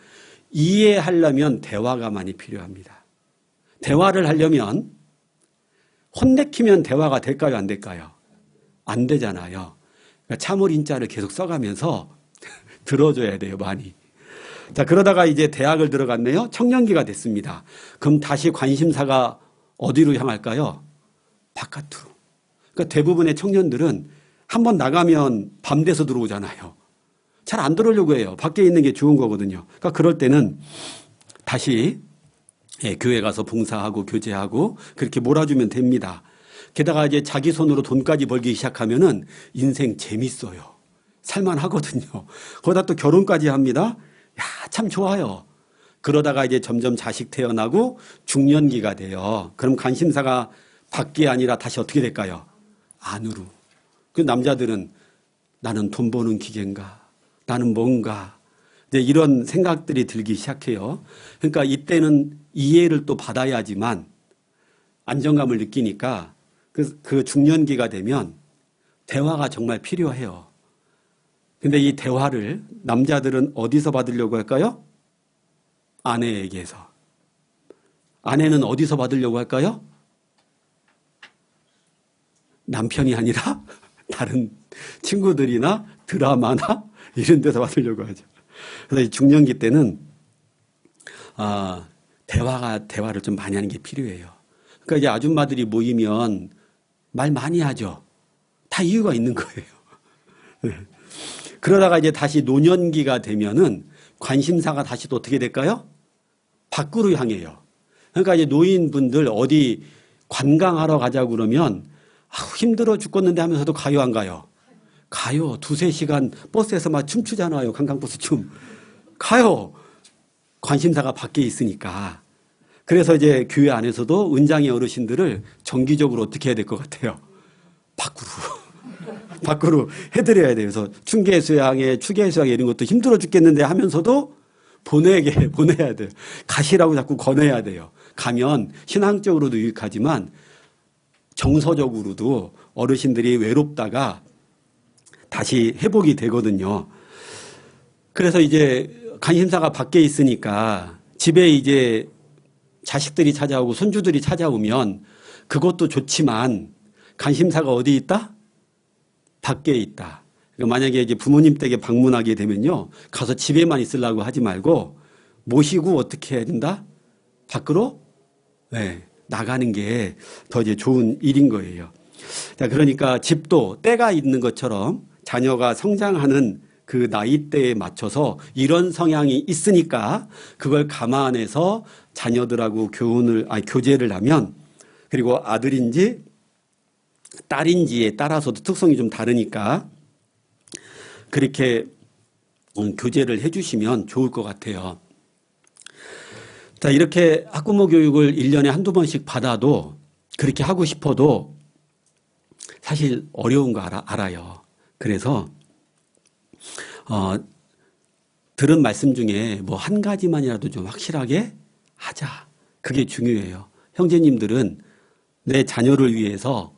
Speaker 1: 이해하려면 대화가 많이 필요합니다. 대화를 하려면 혼내키면 대화가 될까요? 안 될까요? 안 되잖아요. 그러니까 참을 인자를 계속 써가면서 들어줘야 돼요, 많이. 자, 그러다가 이제 대학을 들어갔네요. 청년기가 됐습니다. 그럼 다시 관심사가 어디로 향할까요? 바깥으로. 그러니까 대부분의 청년들은 한번 나가면 밤 돼서 들어오잖아요. 잘 안 들어오려고 해요. 밖에 있는 게 좋은 거거든요. 그러니까 그럴 때는 다시 교회 가서 봉사하고 교제하고 그렇게 몰아주면 됩니다. 게다가 이제 자기 손으로 돈까지 벌기 시작하면은 인생 재밌어요. 살만하거든요. 거기다 또 결혼까지 합니다. 야, 참 좋아요. 그러다가 이제 점점 자식 태어나고 중년기가 돼요. 그럼 관심사가 밖이 아니라 다시 어떻게 될까요? 안으로. 그 남자들은 나는 돈 버는 기계인가? 나는 뭔가? 이제 이런 생각들이 들기 시작해요. 그러니까 이때는 이해를 또 받아야지만 안정감을 느끼니까 그 중년기가 되면 대화가 정말 필요해요. 근데 이 대화를 남자들은 어디서 받으려고 할까요? 아내에게서. 아내는 어디서 받으려고 할까요? 남편이 아니라 다른 친구들이나 드라마나 이런 데서 받으려고 하죠. 그래서 이 중년기 때는 대화를 좀 많이 하는 게 필요해요. 그러니까 이제 아줌마들이 모이면 말 많이 하죠. 다 이유가 있는 거예요. 그러다가 이제 다시 노년기가 되면은 관심사가 다시 또 어떻게 될까요? 밖으로 향해요. 그러니까 이제 노인분들 어디 관광하러 가자고 그러면 힘들어 죽겠는데 하면서도 가요, 안 가요? 가요. 2-3시간 버스에서 막 춤추잖아요. 관광버스 춤. 가요. 관심사가 밖에 있으니까. 그래서 이제 교회 안에서도 은장의 어르신들을 정기적으로 어떻게 해야 될 것 같아요? 밖으로 해드려야 돼요. 그래서 춘계수양회, 추계수양회 이런 것도 힘들어 죽겠는데 하면서도 보내야 돼요. 가시라고 자꾸 권해야 돼요. 가면 신앙적으로도 유익하지만 정서적으로도 어르신들이 외롭다가 다시 회복이 되거든요. 그래서 이제 관심사가 밖에 있으니까 집에 이제 자식들이 찾아오고 손주들이 찾아오면 그것도 좋지만 관심사가 어디 있다? 밖에 있다. 그러니까 만약에 이제 부모님 댁에 방문하게 되면요. 가서 집에만 있으려고 하지 말고 모시고 어떻게 해야 된다? 밖으로 네, 나가는 게 더 이제 좋은 일인 거예요. 자, 그러니까 집도 때가 있는 것처럼 자녀가 성장하는 그 나이대에 맞춰서 이런 성향이 있으니까 그걸 감안해서 자녀들하고 교제를 하면 그리고 아들인지 딸인지에 따라서도 특성이 좀 다르니까 그렇게 교제를 해주시면 좋을 것 같아요. 자, 이렇게 학부모 교육을 1년에 한두 번씩 받아도 그렇게 하고 싶어도 사실 어려운 거 알아요. 그래서 들은 말씀 중에 뭐 한 가지만이라도 좀 확실하게 하자. 그게 중요해요. 형제님들은 내 자녀를 위해서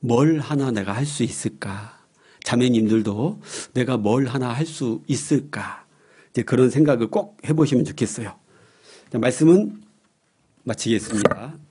Speaker 1: 뭘 하나 내가 할 수 있을까? 자매님들도 내가 뭘 하나 할 수 있을까? 이제 그런 생각을 꼭 해보시면 좋겠어요. 자, 말씀은 마치겠습니다.